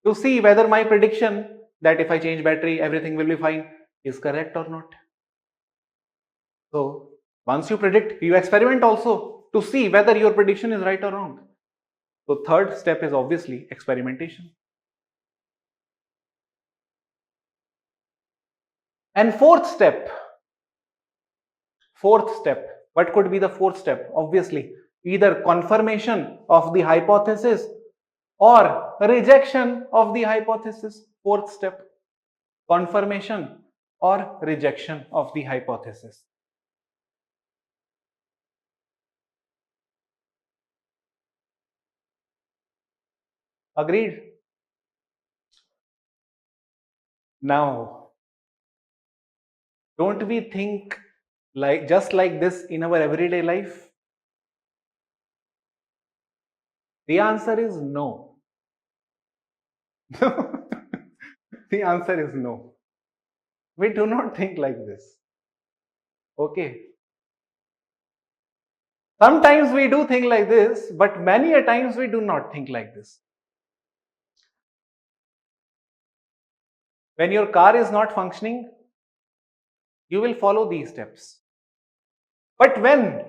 To see whether my prediction that if I change battery everything will be fine is correct or not. So once you predict, you experiment also to see whether your prediction is right or wrong. So third step is obviously experimentation. And fourth step, what could be the fourth step? Obviously, either confirmation of the hypothesis or rejection of the hypothesis. Fourth step, confirmation or rejection of the hypothesis. Agreed? Now, don't we think like just like this in our everyday life? The answer is no. The answer is no. We do not think like this. Okay. Sometimes we do think like this, but many a times we do not think like this. When your car is not functioning, you will follow these steps. But when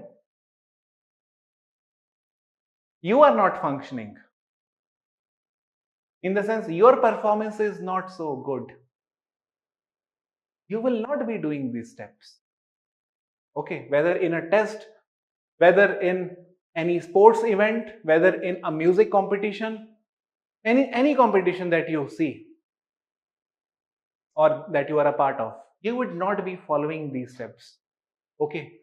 you are not functioning, in the sense your performance is not so good, you will not be doing these steps. Okay, whether in a test, whether in any sports event, whether in a music competition, any competition that you see or that you are a part of, you would not be following these steps. Okay,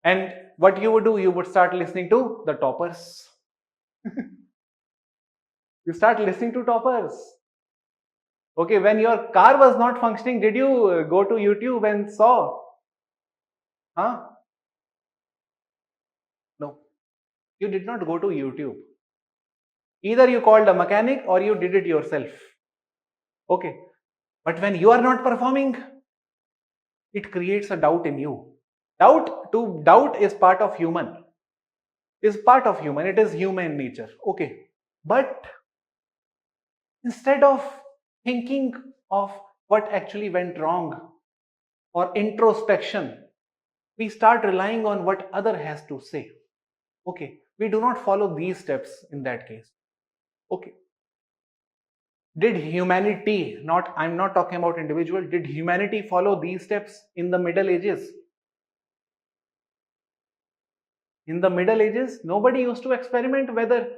and what you would do, you would start listening to the toppers. You start listening to toppers. Okay, when your car was not functioning, did you go to YouTube and saw? Huh? No, you did not go to YouTube. Either you called a mechanic or you did it yourself. Okay, but when you are not performing, it creates a doubt in you. Doubt is part of human. Is part of human. It is human nature. Okay. But instead of thinking of what actually went wrong or introspection, we start relying on what other has to say. Okay. We do not follow these steps in that case. Okay. Did humanity, not, I'm not talking about individual, did humanity follow these steps in the Middle Ages? In the Middle Ages, nobody used to experiment whether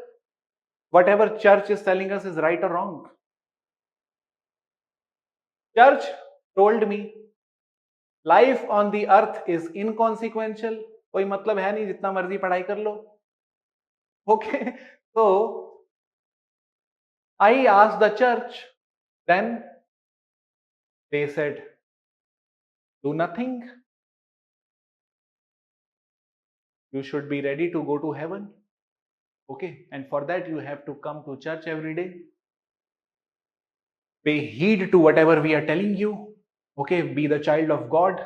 whatever church is telling us is right or wrong. Church told me life on the earth is inconsequential. कोई मतलब है नहीं, जितना मर्जी पढ़ाई कर लो. Okay, so I asked the church, then they said, do nothing. You should be ready to go to heaven. Okay, and for that you have to come to church every day. Pay heed to whatever we are telling you. Okay, be the child of God.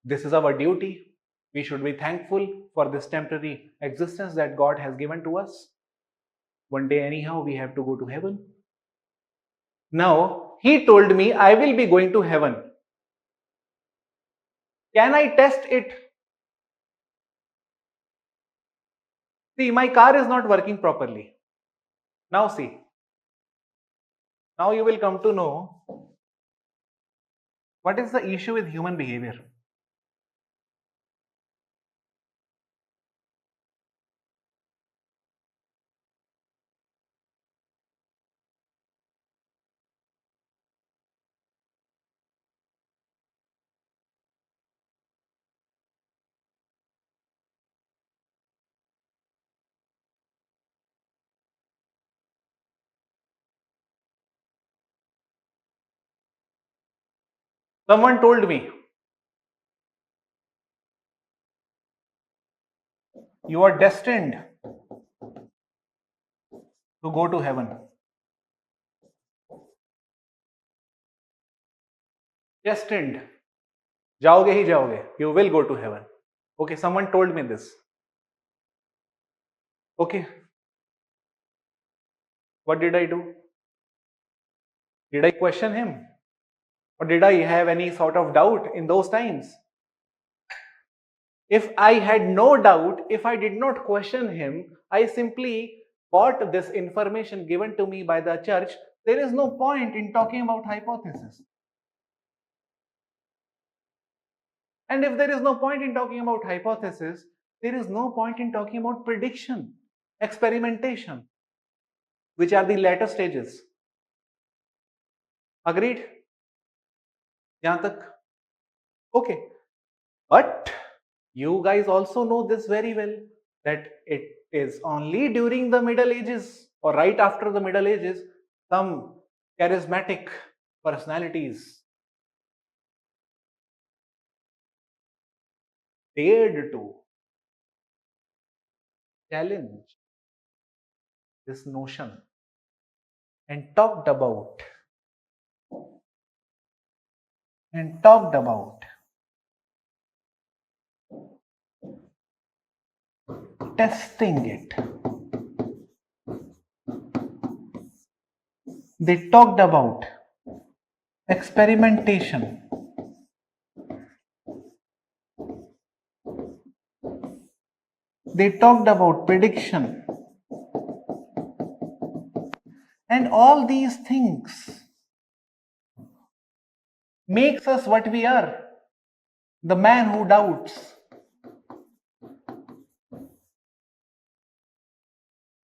This is our duty. We should be thankful for this temporary existence that God has given to us. One day, anyhow, we have to go to heaven. Now, he told me, I will be going to heaven. Can I test it? See, my car is not working properly. Now, see. Now you will come to know what is the issue with human behavior. Someone told me, you are destined to go to heaven. Destined. जाओगे ही जाओगे. You will go to heaven. Okay, someone told me this. Okay. What did I do? Did I question him? Or did I have any sort of doubt in those times? If I had no doubt, if I did not question him, I simply bought this information given to me by the church. There is no point in talking about hypothesis. And if there is no point in talking about hypothesis, there is no point in talking about prediction, experimentation, which are the later stages. Agreed? Yahan tak? Okay. But you guys also know this very well, that it is only during the Middle Ages or right after the Middle Ages, some charismatic personalities dared to challenge this notion and talked about testing it. They talked about experimentation. They talked about prediction. And all these things makes us what we are. The man who doubts.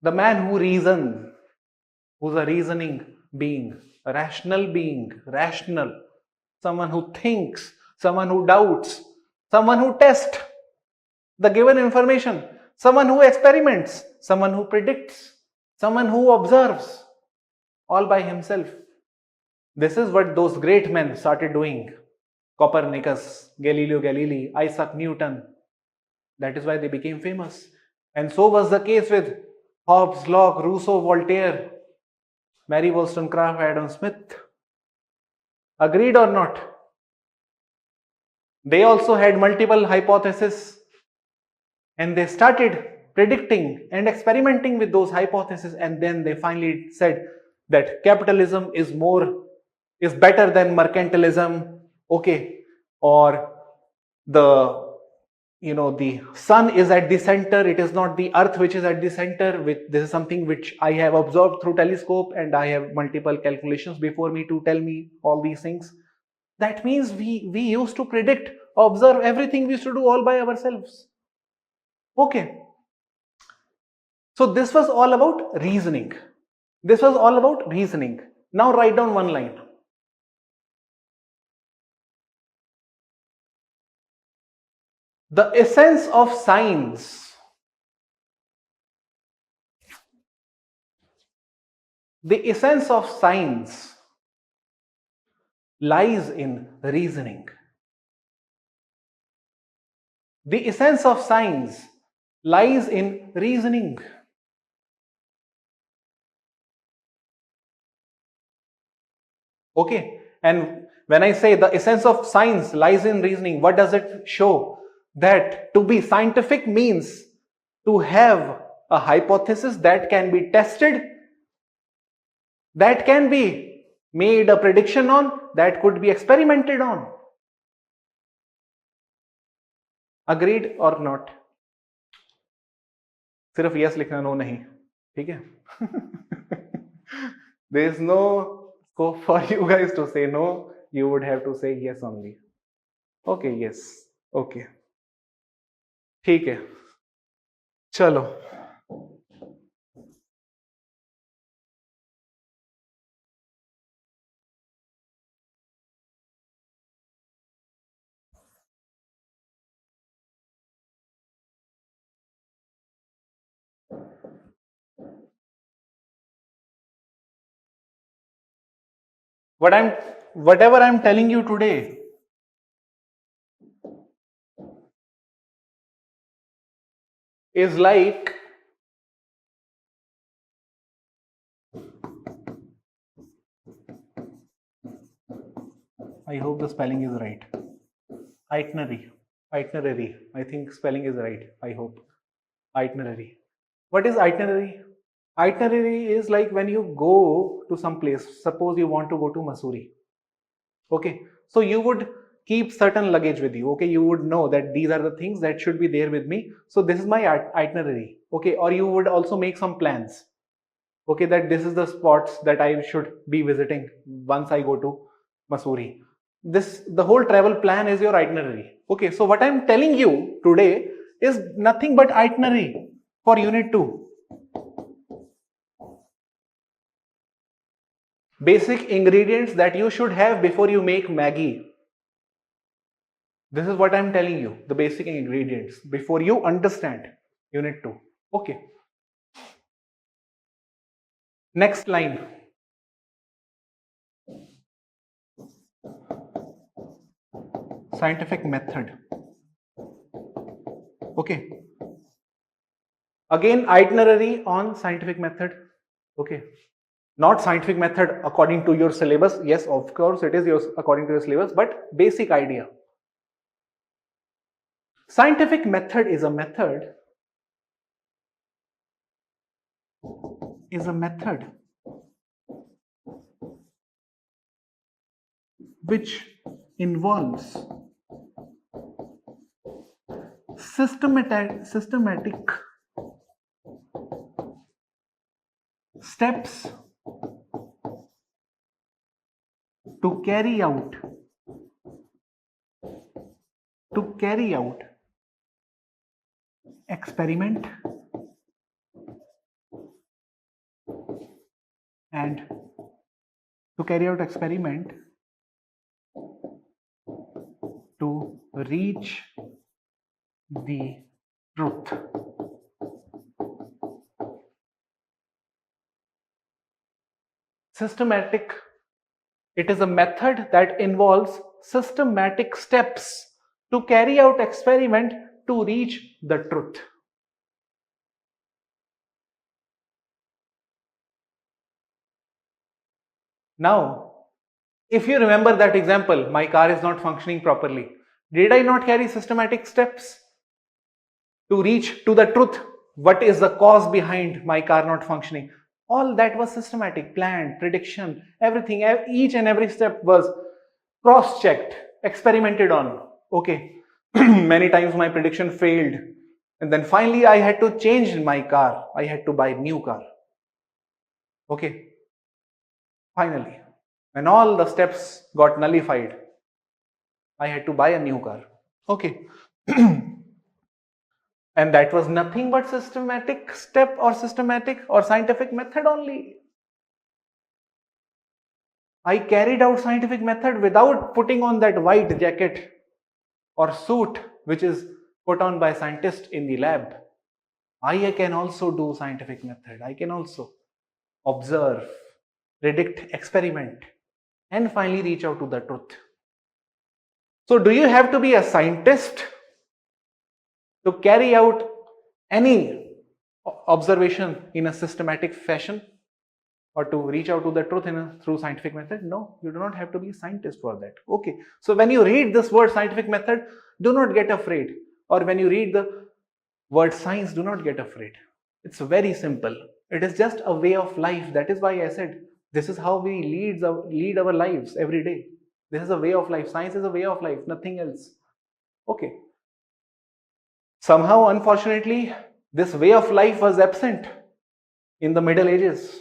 The man who reasons, who's a reasoning being, a rational being, rational, someone who thinks, someone who doubts, someone who tests the given information, someone who experiments, someone who predicts, someone who observes all by himself. This is what those great men started doing. Copernicus, Galileo Galilei, Isaac Newton. That is why they became famous. And so was the case with Hobbes, Locke, Rousseau, Voltaire, Mary Wollstonecraft, Adam Smith. Agreed or not? They also had multiple hypotheses, and they started predicting and experimenting with those hypotheses, and then they finally said that capitalism is better than mercantilism, okay, or the the sun is at the center, it is not the earth which is at the center. With this is something which I have observed through telescope, and I have multiple calculations before me to tell me all these things. That means we used to predict, observe everything, we used to do all by ourselves. Okay, so this was all about reasoning. This was all about reasoning. Now write down one line. The essence of science, the essence of science lies in reasoning. The essence of science lies in reasoning. Okay, and when I say the essence of science lies in reasoning, what does it show? That to be scientific means to have a hypothesis that can be tested, that can be made a prediction on, that could be experimented on. Agreed or not? सिर्फ yes लिखना, no नहीं, ठीक है? There is no scope for you guys to say no, you would have to say yes only. Okay, yes, okay, ठीक है, चलो. Whatever I'm telling you today is like I hope the spelling is right. Itinerary. Itinerary. I think spelling is right. I hope. Itinerary. What is itinerary? Itinerary is like when you go to some place. Suppose you want to go to Missouri. Okay. So you would keep certain luggage with you. Okay. You would know that these are the things that should be there with me. So this is my itinerary. Okay. Or you would also make some plans. Okay. That this is the spots that I should be visiting once I go to Missouri. The whole travel plan is your itinerary. Okay, so what I'm telling you today is nothing but itinerary for unit 2. Basic ingredients that you should have before you make Maggie. This is what I'm telling you, the basic ingredients before you understand unit 2. Okay. Next line. Scientific method. Okay. Again, itinerary on scientific method. Okay. Not scientific method according to your syllabus. Yes, of course, it is yours according to your syllabus, but basic idea. Scientific method is a method which involves systematic steps to carry out experiment and to reach the truth. Systematic, it is a method that involves systematic steps to carry out experiment to reach the truth. Now, if you remember that example, my car is not functioning properly. Did I not carry systematic steps to reach to the truth? What is the cause behind my car not functioning? All that was systematic, planned, prediction, everything. Each and every step was cross checked, experimented on. Okay, many times my prediction failed. And then finally, I had to change my car. I had to buy a new car. Okay, finally, when all the steps got nullified, I had to buy a new car. Okay. And that was nothing but systematic step or systematic or scientific method only. I carried out scientific method without putting on that white jacket or suit which is put on by scientists in the lab. I can also do scientific method. I can also observe, predict, experiment, and finally reach out to the truth. So do you have to be a scientist to carry out any observation in a systematic fashion, or to reach out to the truth through scientific method? No, you do not have to be a scientist for that. Okay, so when you read this word scientific method, do not get afraid. Or when you read the word science, do not get afraid. It's very simple. It is just a way of life. That is why I said this is how we lead our lives every day. This is a way of life. Science is a way of life, nothing else. Okay. Somehow, unfortunately, this way of life was absent in the Middle Ages.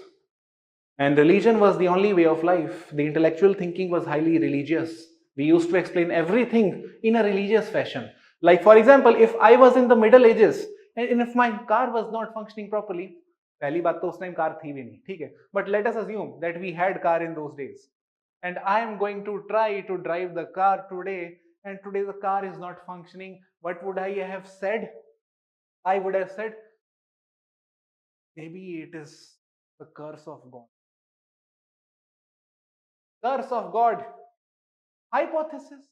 And religion was the only way of life. The intellectual thinking was highly religious. We used to explain everything in a religious fashion. Like, for example, if I was in the Middle Ages and if my car was not functioning properly, पहली बात तो उस time car थी भी नहीं, ठीक है? But let us assume that we had car in those days, and I am going to try to drive the car today, and today the car is not functioning. What would I have said? I would have said, maybe it is the curse of God. Curse of God. Hypothesis.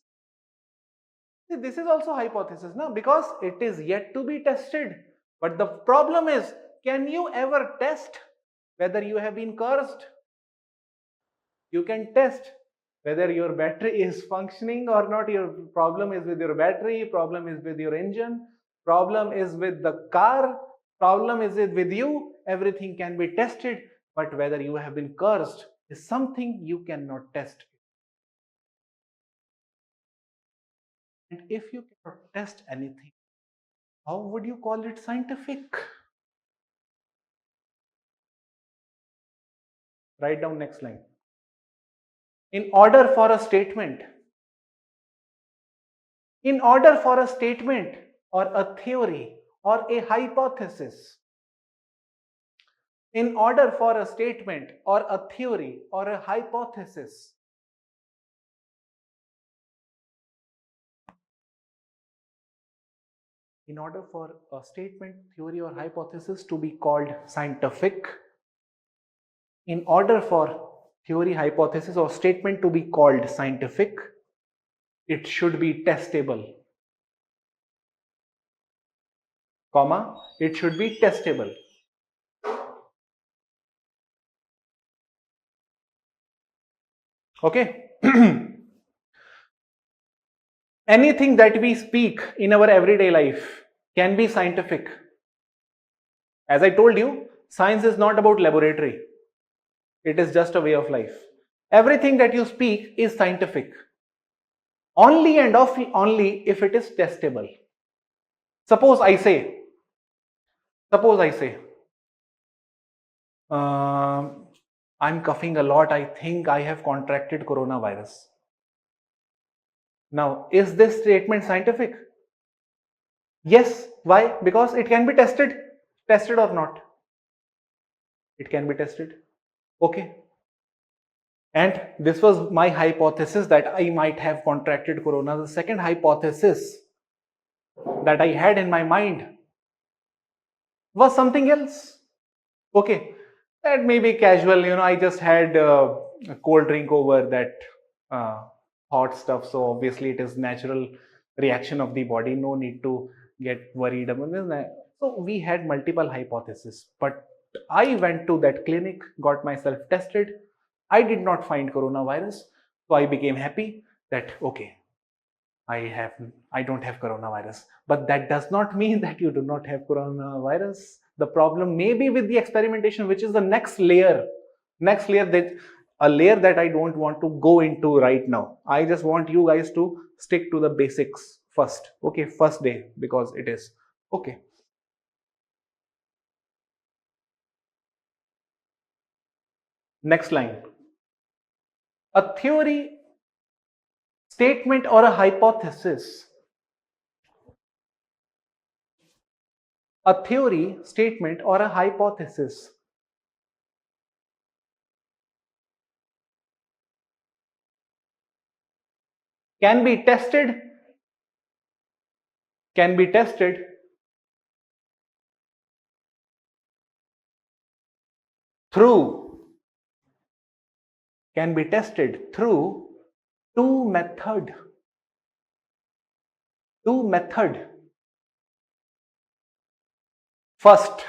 See, this is also hypothesis now, because it is yet to be tested. But the problem is, can you ever test whether you have been cursed? You can test whether your battery is functioning or not. Your problem is with your battery, problem is with your engine, problem is with the car, problem is with you. Everything can be tested, but whether you have been cursed is something you cannot test. And if you cannot test anything, how would you call it scientific? Write down next line. In order for a statement or a theory or a hypothesis, in order for a statement or a theory or a hypothesis, in order for a statement, theory or hypothesis to be called scientific, in order for theory, hypothesis or statement to be called scientific, it should be testable, comma, it should be testable. Okay. Anything that we speak in our everyday life can be scientific. As I told you, science is not about laboratory. It is just a way of life. Everything that you speak is scientific. Only and only if it is testable. Suppose I say, I'm coughing a lot. I think I have contracted coronavirus. Now, is this statement scientific? Yes. Why? Because it can be tested. Tested or not? It can be tested. Okay. And this was my hypothesis that I might have contracted corona. The second hypothesis that I had in my mind was something else. Okay. That may be casual. I just had a cold drink over that hot stuff. So obviously it is natural reaction of the body. No need to get worried about it. So we had multiple hypotheses, but I went to that clinic, got myself tested. I did not find coronavirus. So I became happy that, okay, I don't have coronavirus. But that does not mean that you do not have coronavirus. The problem may be with the experimentation, which is the next layer. Next layer, that a layer that I don't want to go into right now. I just want you guys to stick to the basics first. Okay, first day, because it is. Okay. Next line. A theory, statement, or a hypothesis. A theory, statement, or a hypothesis can be tested, can be tested through, can be tested through two method. Two method. First,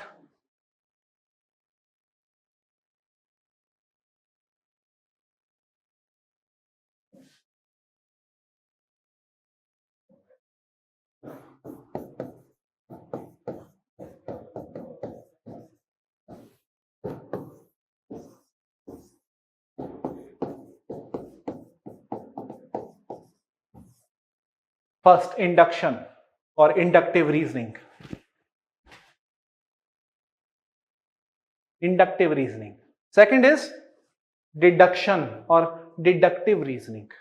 induction or inductive reasoning. Inductive reasoning. Second is deduction or deductive reasoning.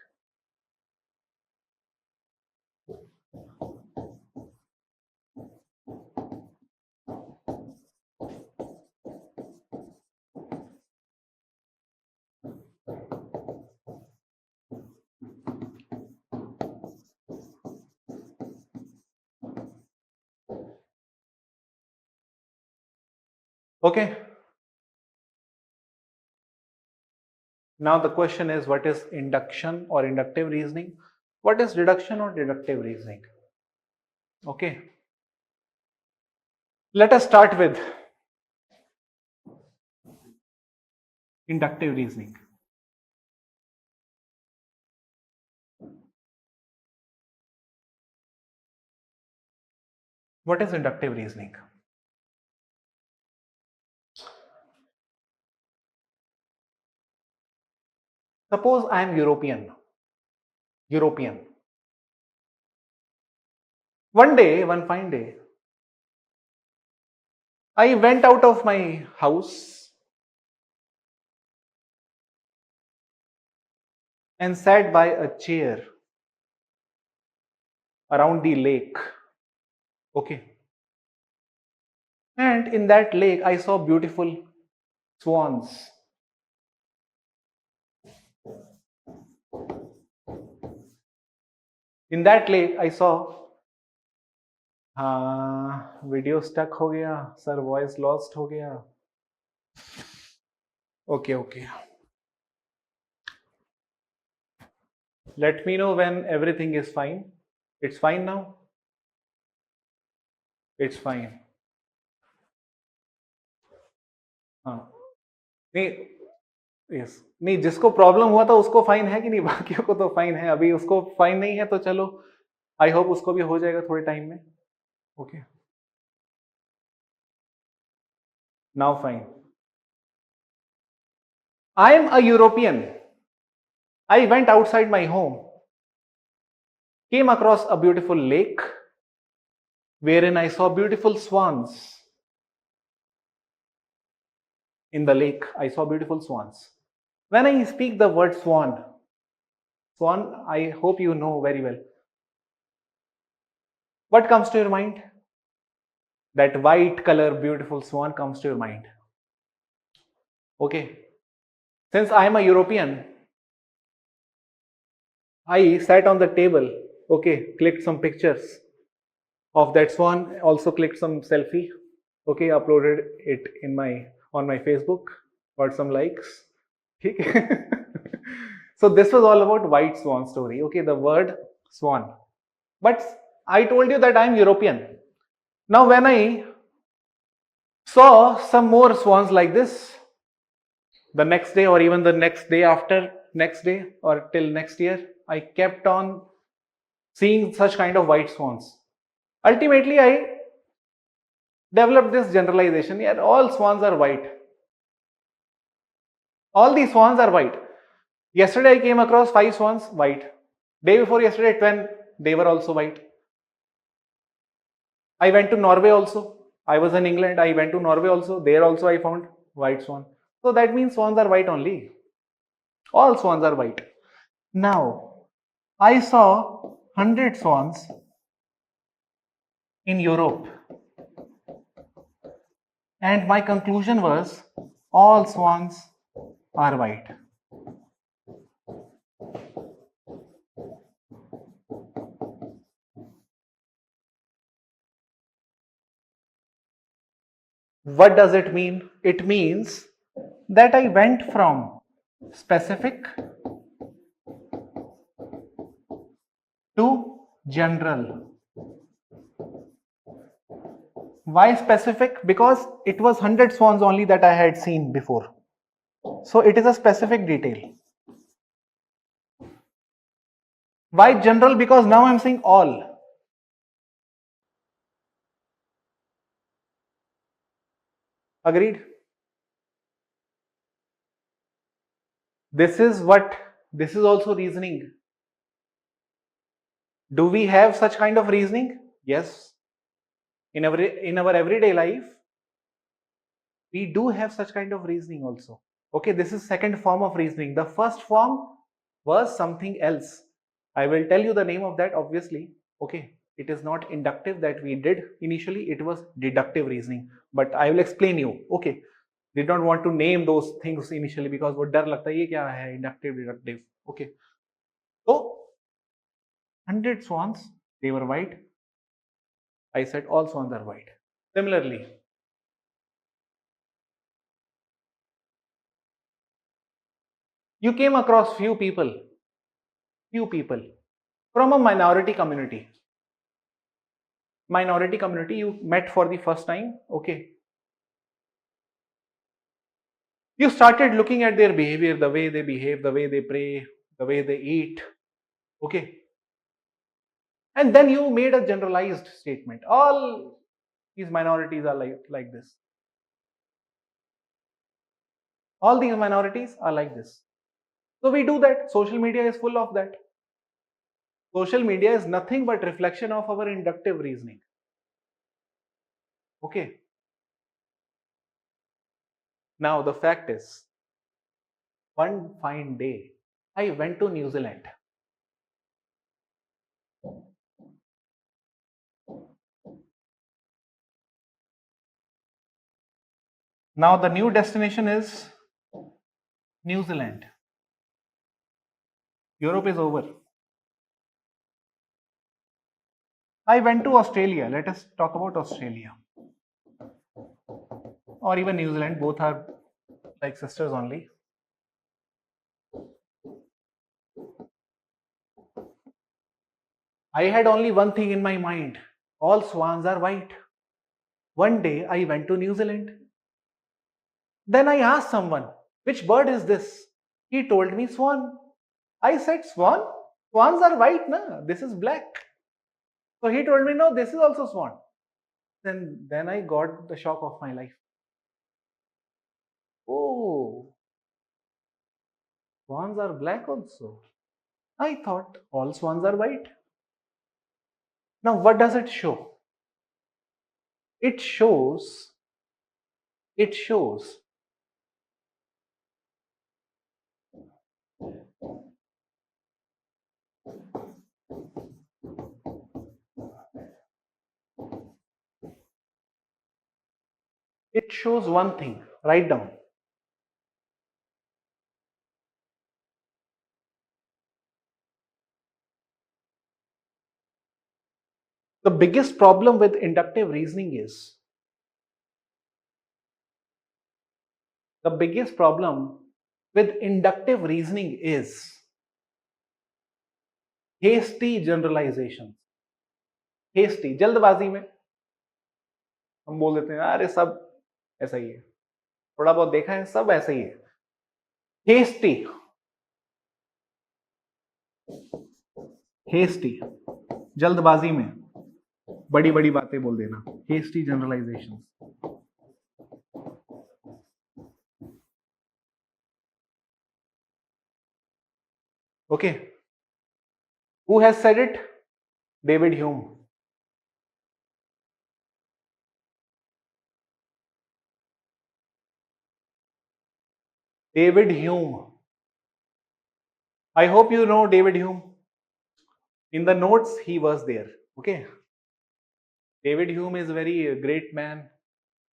Okay. Now the question is, what is induction or inductive reasoning? What is deduction or deductive reasoning? Okay. Let us start with inductive reasoning. What is inductive reasoning? Suppose I am European. One fine day, I went out of my house and sat by a chair around the lake. Okay. And in that lake, I saw beautiful swans. In that lake, I saw video stuck हो गया sir, voice lost हो गया. Okay. Let me know when everything is fine. It's fine now. It's fine. हाँ नहीं, yes नहीं, जिसको problem हुआ था उसको फाइन है कि नहीं? बाकियों को तो फाइन है. अभी उसको फाइन नहीं है तो चलो, आई होप उसको भी हो जाएगा थोड़े टाइम में. Okay, now fine. I am a European. I went outside my home, came across a beautiful lake wherein I saw beautiful swans. In the lake, I saw beautiful swans. When I speak the word swan, I hope you know very well. What comes to your mind? That white color, beautiful swan comes to your mind. Okay. Since I am a European, I sat on the table, okay, clicked some pictures of that swan, also clicked some selfie, okay, uploaded it on my Facebook, got some likes. So this was all about white swan story, okay, the word swan. But I told you that I am European. Now when I saw some more swans like this, the next day or even the next day after next day or till next year, I kept on seeing such kind of white swans. Ultimately, I developed this generalization. Yeah, all swans are white. All these swans are white. Yesterday I came across 5 swans, white. Day before yesterday, 10, they were also white. I went to Norway also. I was in England. I went to Norway also. There also I found white swan. So that means swans are white only. All swans are white. Now, I saw 100 swans in Europe, and my conclusion was all swans are white. What does it mean? It means that I went from specific to general. Why specific? Because it was 100 swans only that I had seen before. So it is a specific detail. Why general? Because now I'm saying all. Agreed? This is also reasoning. Do we have such kind of reasoning? Yes. In our everyday life, we do have such kind of reasoning also. Okay, this is second form of reasoning. The first form was something else. I will tell you the name of that, obviously. Okay, it is not inductive that we did initially, it was deductive reasoning, but I will explain you. Okay, did not want to name those things initially because वो डर लगता है ये क्या है inductive deductive. Okay, so 100 swans, they were white. I said all swans are white. Similarly, you came across few people from a minority community you met for the first time. Okay, you started looking at their behavior, the way they behave, the way they pray, the way they eat. Okay, and then you made a generalized statement, all these minorities are like this, all these minorities are like this. So we do that. Social media is full of that. Social media is nothing but reflection of our inductive reasoning. Okay, now the fact is, one fine day I went to New Zealand. Now the new destination is New Zealand. Europe is over. I went to Australia. Let us talk about Australia. Or even New Zealand. Both are like sisters only. I had only one thing in my mind. All swans are white. One day I went to New Zealand. Then I asked someone, which bird is this? He told me swan. I said, swan? Swans are white, na? This is black. So he told me, no, this is also swan. Then I got the shock of my life. Oh, swans are black also. I thought all swans are white. Now, what does it show? It shows, it shows it shows one thing. Write down. The biggest problem with inductive reasoning is the biggest problem with inductive reasoning is hasty generalizations. Hasty, जल्दबाजी में हम बोल देते हैं अरे सब ऐसा ही है, थोड़ा बहुत देखा है सब ऐसा ही है. Hasty. जल्दबाजी में बड़ी बड़ी बातें बोल देना, hasty generalisation. Okay, who has said it? David Hume. David Hume. I hope you know David Hume. In the notes, he was there. Okay. David Hume is a very great man,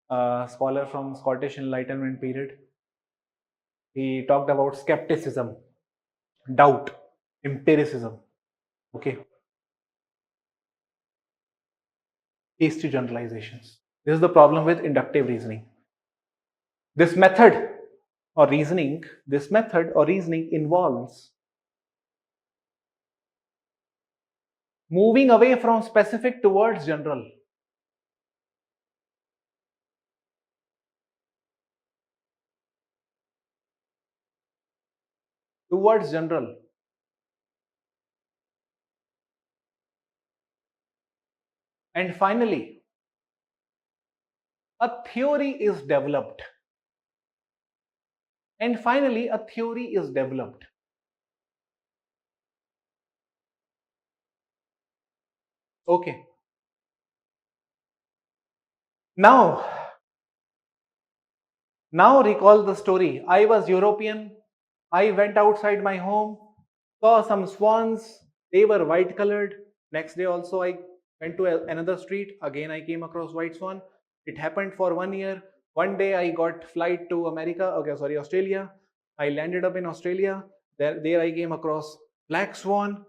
scholar from Scottish Enlightenment period. He talked about skepticism, doubt, empiricism. Okay. Hasty generalizations. This is the problem with inductive reasoning. This method this method or reasoning involves moving away from specific towards general. Towards general. And finally, a theory is developed. And finally, a theory is developed. Okay. Now, now recall the story. I was European. I went outside my home, saw some swans. They were white colored. Next day also I went to another street. Again I came across white swan. It happened for 1 year. One day I got flight to America. Okay, sorry, Australia. I landed up in Australia. There I came across black swan.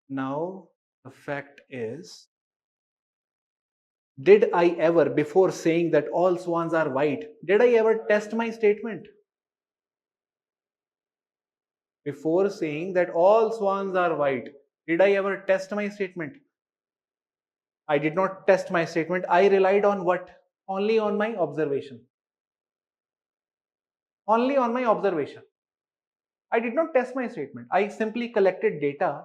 Now the fact is, did I ever, before saying that all swans are white, did I ever test my statement? Before saying that all swans are white, did I ever test my statement? I did not test my statement. I relied on what? Only on my observation. Only on my observation. I did not test my statement. I simply collected data.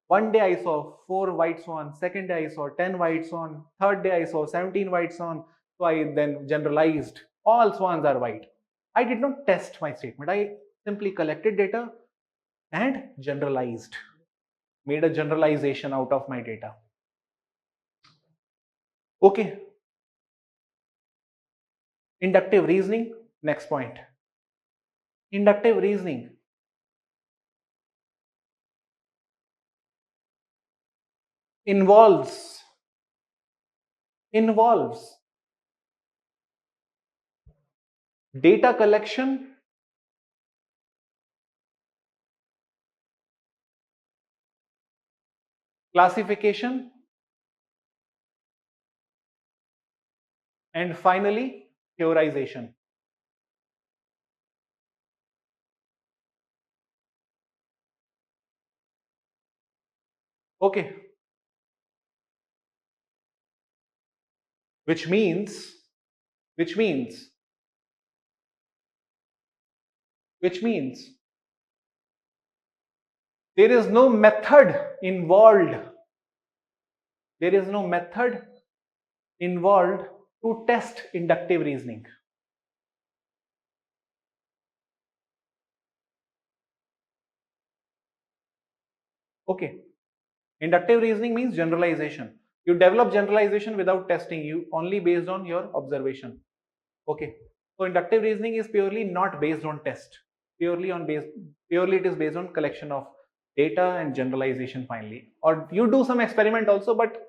One day I saw 4 white swans. Second day I saw 10 white swans. Third day I saw 17 white swans. So I then generalized all swans are white. I did not test my statement. I simply collected data and generalized, made a generalization out of my data. Okay. Inductive reasoning, next point. Inductive reasoning involves data collection, classification, and finally theorization. Okay, which means which means which means there is no method involved. There is no method involved to test inductive reasoning. Okay, inductive reasoning means generalization. You develop generalization without testing, you only based on your observation. Okay, so inductive reasoning is purely not based on test, purely it is based on collection of data and generalization finally. Or you do some experiment also, but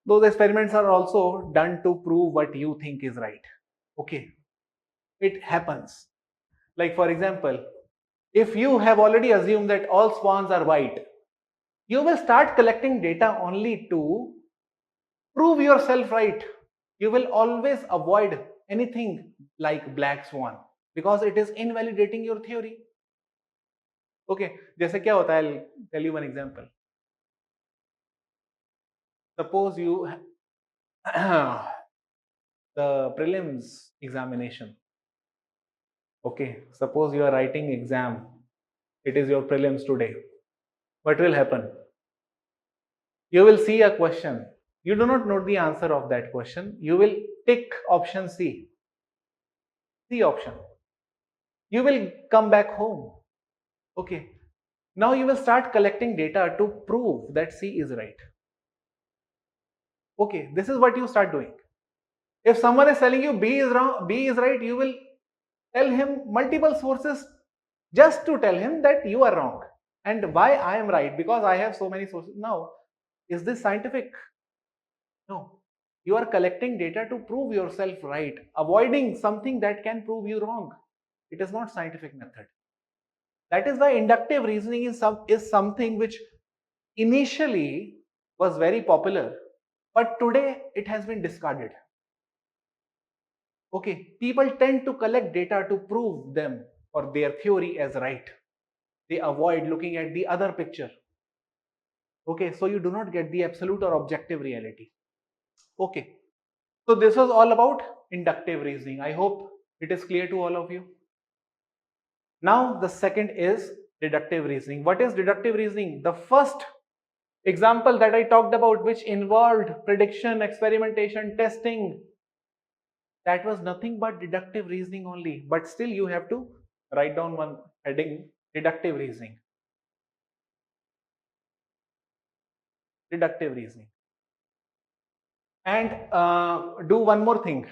those experiments are also done to prove what you think is right. Okay, it happens. Like for example, if you have already assumed that all swans are white, you will start collecting data only to prove yourself right. You will always avoid anything like black swan because it is invalidating your theory. Okay, जैसे क्या होता है? I'll tell you one example. Suppose you the prelims examination. Okay, suppose you are writing exam. It is your prelims today. What will happen? You will see a question. You do not know the answer of that question. You will tick option C. C option. You will come back home. Okay. Now you will start collecting data to prove that C is right. Okay. This is what you start doing. If someone is telling you B is wrong, B is right, you will tell him multiple sources just to tell him that you are wrong. And why I am right? Because I have so many sources. Now, is this scientific? No. You are collecting data to prove yourself right, avoiding something that can prove you wrong. It is not scientific method. That is why inductive reasoning is something which initially was very popular, but today it has been discarded. Okay, people tend to collect data to prove them or their theory as right. They avoid looking at the other picture. Okay, so you do not get the absolute or objective reality. Okay, so this was all about inductive reasoning. I hope it is clear to all of you. Now the second is deductive reasoning. What is deductive reasoning? The first example that I talked about, which involved prediction, experimentation, testing, that was nothing but deductive reasoning only. But still you have to write down one heading: deductive reasoning. Deductive reasoning. And do one more thing.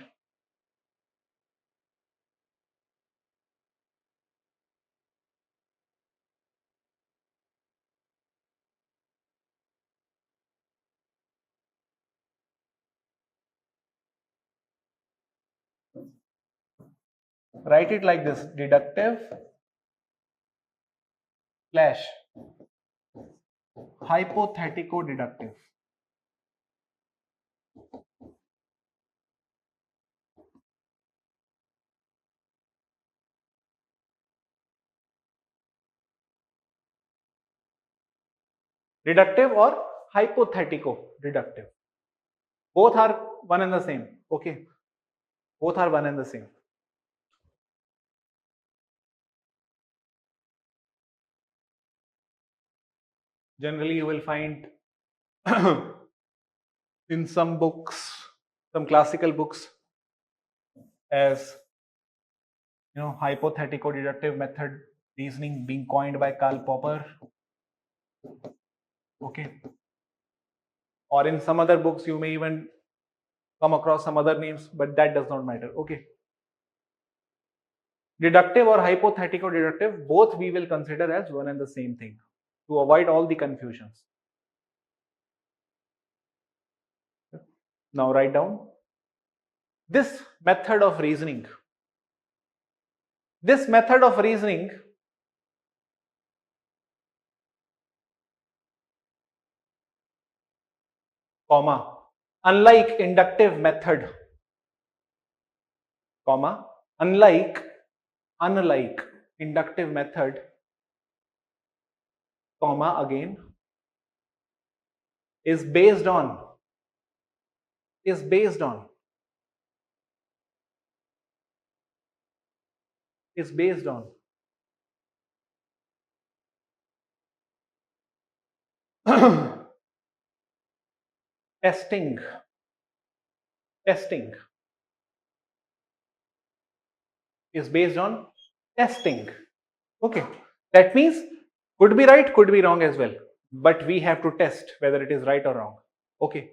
Write it like this: deductive slash hypothetico deductive. Deductive or hypothetico deductive. Both are one and the same. Okay. Both are one and the same. Generally, you will find in some books, some classical books, as hypothetico deductive method reasoning being coined by Karl Popper. Okay. Or in some other books, you may even come across some other names, but that does not matter. Okay. Deductive or hypothetical deductive, both we will consider as one and the same thing to avoid all the confusions. Now write down this method of reasoning. This method of reasoning comma, unlike inductive method, comma, unlike inductive method, comma, again, is based on testing is based on testing. Okay, that means could be right, could be wrong as well, but we have to test whether it is right or wrong. Okay,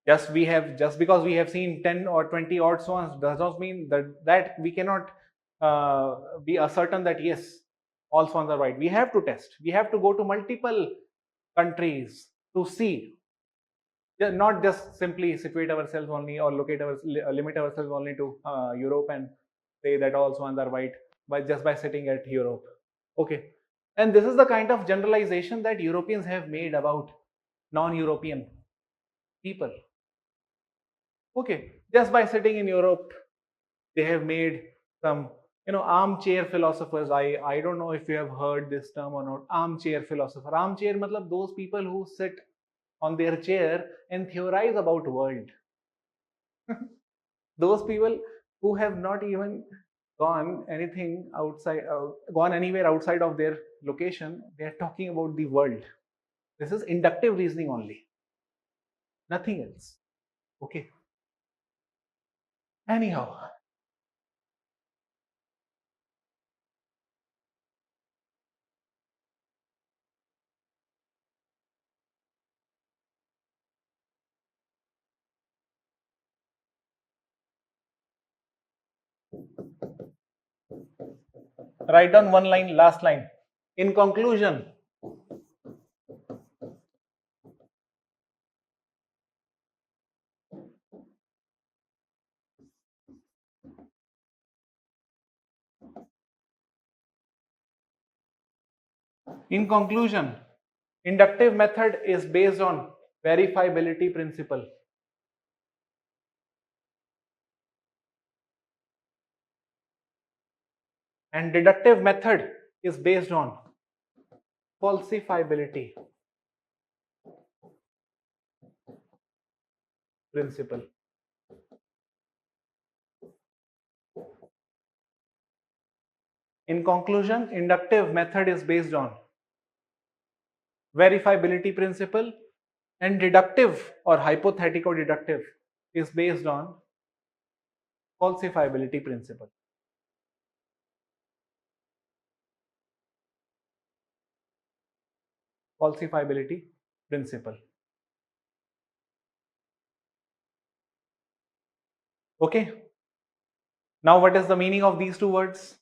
just because we have seen 10 or 20 odd swans does not mean that we cannot be certain that yes, all swans are right. We have to test. We have to go to multiple countries to see, not just simply situate ourselves only or limit ourselves only to Europe and say that all swans are white by sitting at Europe. Okay, and this is the kind of generalization that Europeans have made about non-European people. Okay, just by sitting in Europe, they have made some armchair philosophers. I don't know if you have heard this term or not. Armchair philosopher. Armchair matlab those people who sit on their chair and theorize about world. Those people who have not even gone anywhere outside of their location, they are talking about the world. This is inductive reasoning only. nothing else. Okay. Anyhow, write down one line, last line. In conclusion, in conclusion, inductive method is based on verifiability principle, and deductive method is based on falsifiability principle. In conclusion, inductive method is based on verifiability principle, and deductive or hypothetical deductive is based on falsifiability principle. Falsifiability principle. Okay. Now, what is the meaning of these two words?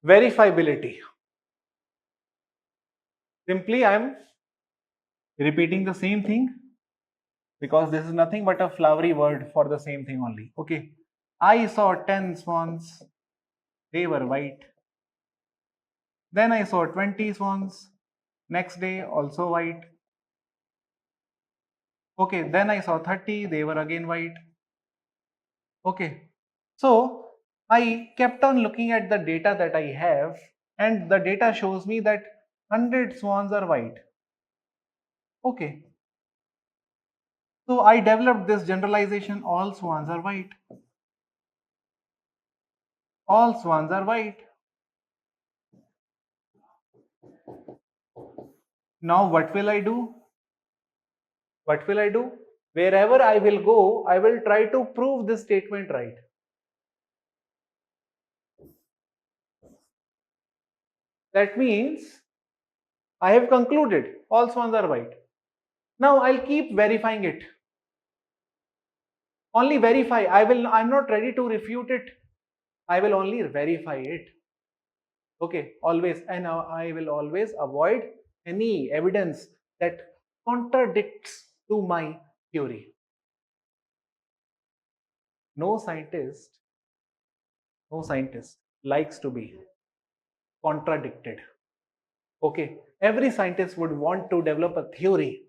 Verifiability. Simply, I am repeating the same thing because this is nothing but a flowery word for the same thing only. Okay. I saw 10 swans, they were white. Then I saw 20 swans, next day also white. Okay, then I saw 30, they were again white. Okay, so I kept on looking at the data that I have, and the data shows me that 100 swans are white. Okay, so I developed this generalization, all swans are white. All swans are white. Now what will I do? What will I do? Wherever I will go, I will try to prove this statement right. That means I have concluded all swans are white. Now I'll keep verifying it. Only verify. I'm not ready to refute it. I will only verify it. Okay, always. And I will always avoid any evidence that contradicts to my theory. No scientist, no scientist likes to be contradicted. Okay, every scientist would want to develop a theory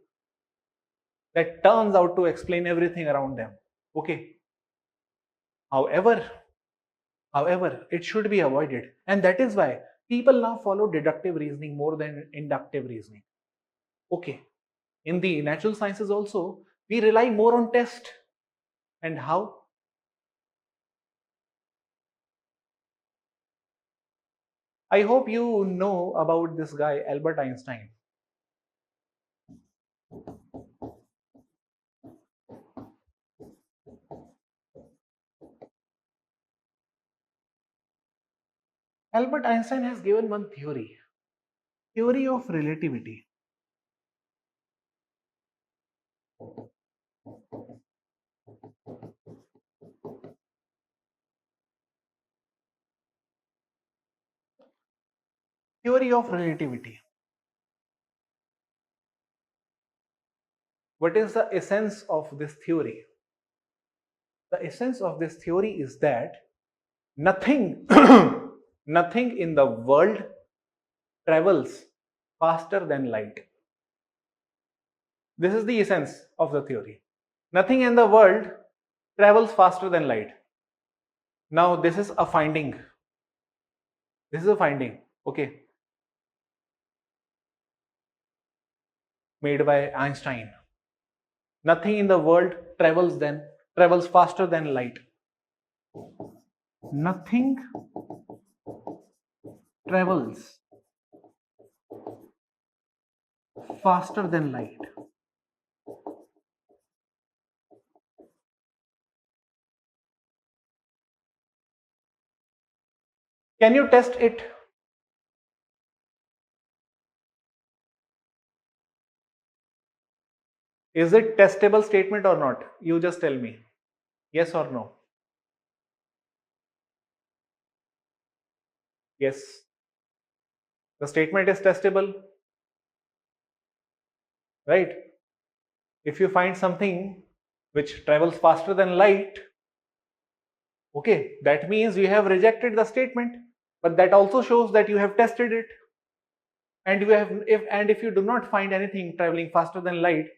that turns out to explain everything around them. Okay, however, it should be avoided, and that is why people now follow deductive reasoning more than inductive reasoning. Okay, in the natural sciences also, we rely more on test. And how? I hope you know about this guy, Albert Einstein. Albert Einstein has given one theory of relativity. Theory of relativity. What is the essence of this theory? The essence of this theory is that nothing, nothing in the world travels faster than light. This is the essence of the theory. Nothing in the world travels faster than light. Now, this is a finding. This is a finding, okay, made by Einstein. Nothing in the world travels faster than light. Nothing travels faster than light. Can you test it? Is it testable statement or not? You just tell me. Yes or no? Yes. The statement is testable, right? If you find something which travels faster than light, okay, that means you have rejected the statement, but that also shows that you have tested it. And if you do not find anything traveling faster than light,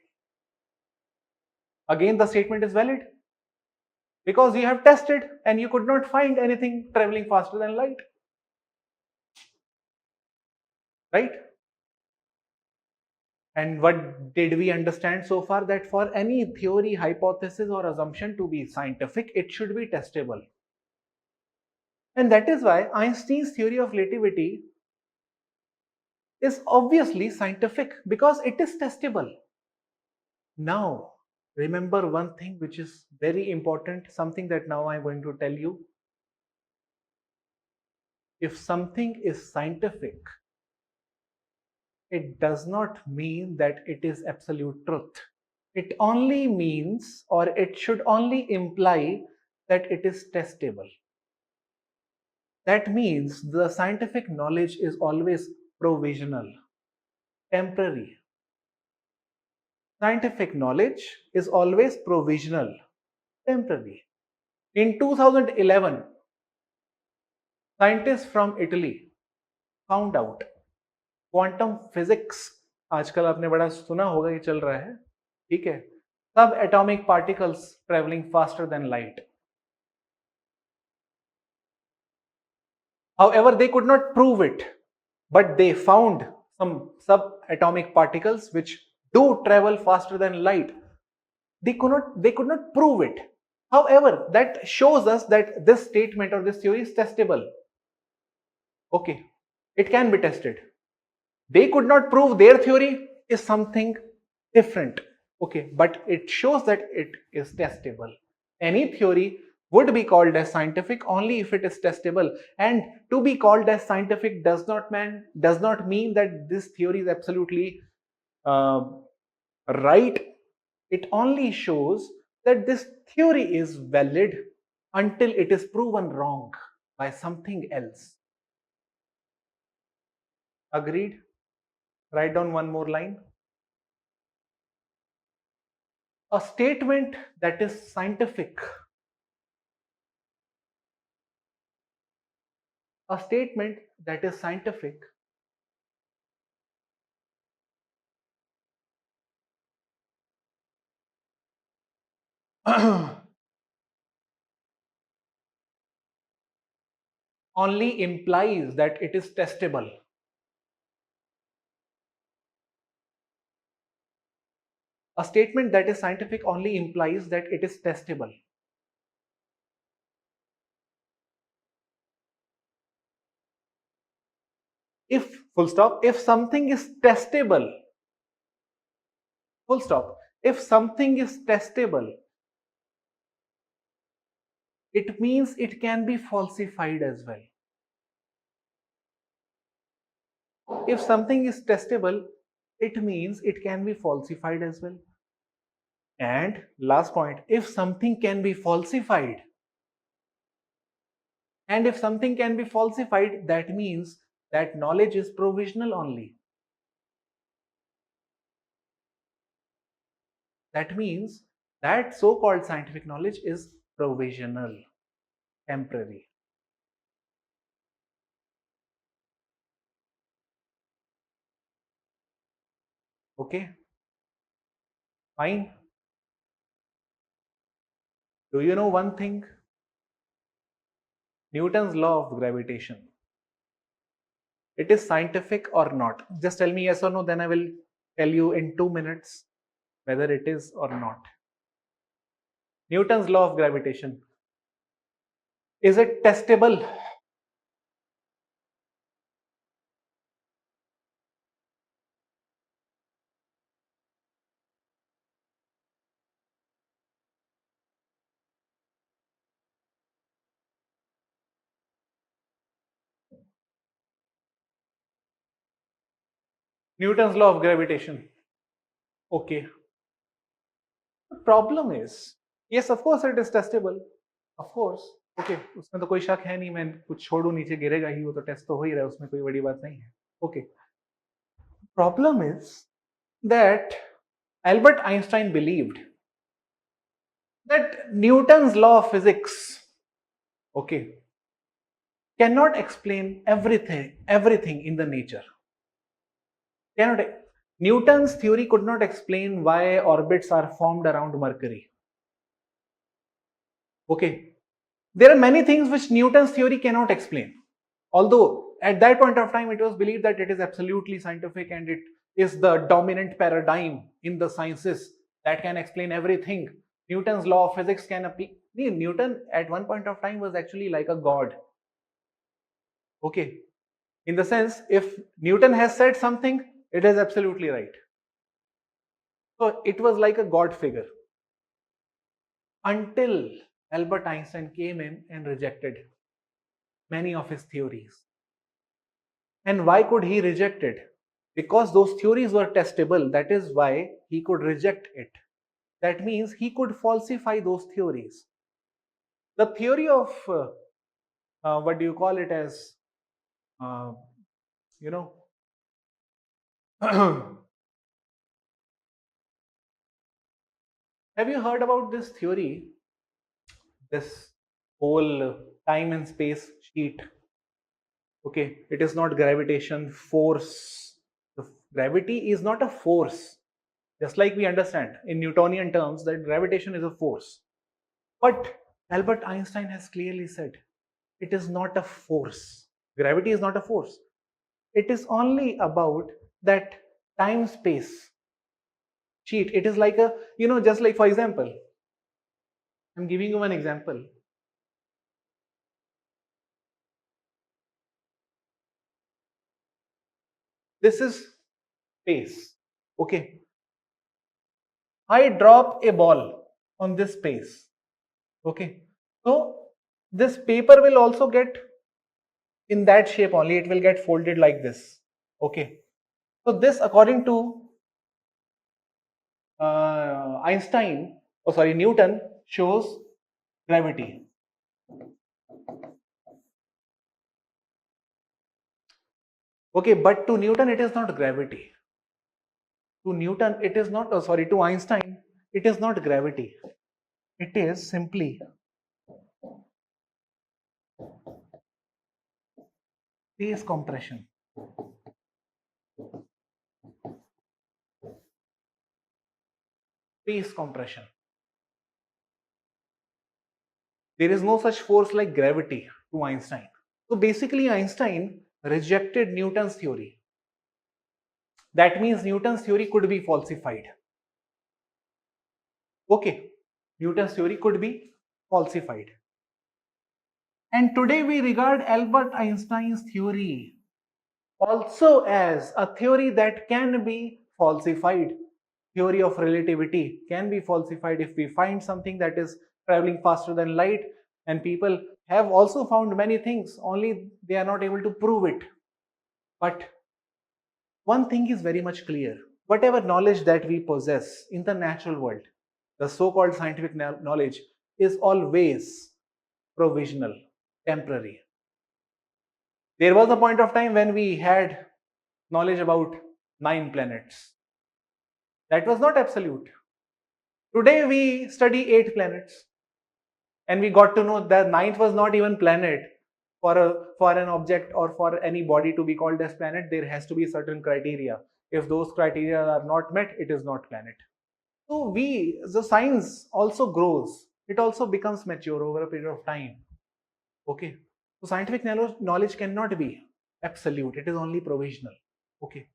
again the statement is valid because you have tested and you could not find anything traveling faster than light, right? And what did we understand so far? That for any theory, hypothesis, or assumption to be scientific, it should be testable. And that is why Einstein's theory of relativity is obviously scientific because it is testable. Now, remember one thing which is very important, something that now I'm going to tell you. If something is scientific, it does not mean that it is absolute truth. It only means, or it should only imply, that it is testable. That means the scientific knowledge is always provisional, temporary. Scientific knowledge is always provisional, temporary. In 2011, scientists from Italy found out quantum physics, आजकल आपने बड़ा सुना होगा कि चल रहा है, ठीक है, सब atomic particles travelling faster than light. However, they could not prove it, but they found some subatomic particles which do travel faster than light. They could not prove it. However, that shows us that this statement or this theory is testable. Okay, it can be tested. They could not prove their theory is something different. Okay, but it shows that it is testable. Any theory would be called as scientific only if it is testable, and to be called as scientific does not mean that this theory is absolutely uh, right. It only shows that this theory is valid until it is proven wrong by something else. Agreed? Write down one more line. A statement that is scientific, a statement that is scientific only implies that it is testable. A statement that is scientific only implies that it is testable. If, full stop, if something is testable, full stop, if something is testable, it means it can be falsified as well. If something is testable, it means it can be falsified as well. And last point, if something can be falsified, and if something can be falsified, that means that knowledge is provisional only. That means that so-called scientific knowledge is provisional, temporary. Okay, fine. Do you know one thing? Newton's law of gravitation. It is scientific or not? Just tell me yes or no, then I will tell you in 2 minutes whether it is or not. Newton's law of gravitation. Is it testable? Newton's law of gravitation. Okay. The problem is, yes, of course it is testable. Of course. Okay, उसमें तो कोई शक है नहीं, मैं कुछ छोड़ू नीचे गिरेगा ही, वो तो टेस्ट तो हो ही रहा है, उसमें कोई बड़ी बात नहीं है. Okay. Problem is that Albert Einstein believed that Newton's law of physics, okay, cannot explain everything in the nature. Cannot. Newton's theory could not explain why orbits are formed around Mercury. Okay, there are many things which Newton's theory cannot explain. Although at that point of time it was believed that it is absolutely scientific and it is the dominant paradigm in the sciences that can explain everything. Newton's law of physics can apply. Newton at one point of time was actually like a god. Okay, in the sense, if Newton has said something, it is absolutely right. So it was like a god figure until Albert Einstein came in and rejected many of his theories. And why could he reject it? Because those theories were testable. That is why he could reject it. That means he could falsify those theories. The theory of what do you call it as, uh, you know, have you heard about this theory? This whole time and space sheet. Okay, it is not gravitation, force. The gravity is not a force. Just like we understand in Newtonian terms that gravitation is a force. But Albert Einstein has clearly said it is not a force. Gravity is not a force. It is only about that time space sheet. It is like a, just like, for example, I'm giving you an example. This is space. Okay. I drop a ball on this space. Okay. So this paper will also get in that shape only. It will get folded like this. Okay. So this, according to Newton, shows gravity. Okay, but to Newton it is not gravity. To Newton it is not, to Einstein it is not gravity. It is simply space compression. Space compression. There is no such force like gravity to Einstein. So basically Einstein rejected Newton's theory. That means Newton's theory could be falsified. Okay, Newton's theory could be falsified. And today we regard Albert Einstein's theory also as a theory that can be falsified. Theory of relativity can be falsified if we find something that is traveling faster than light, and people have also found many things, only they are not able to prove it. But one thing is very much clear: whatever knowledge that we possess in the natural world, the so-called scientific knowledge, is always provisional, temporary. There was a point of time when we had knowledge about 9 planets. That was not absolute. Today we study 8 planets, and we got to know that ninth was not even planet. For an object or for any body to be called as planet, there has to be certain criteria. If those criteria are not met, it is not planet. So the science also grows. It also becomes mature over a period of time. Okay. So scientific knowledge cannot be absolute. It is only provisional. Okay.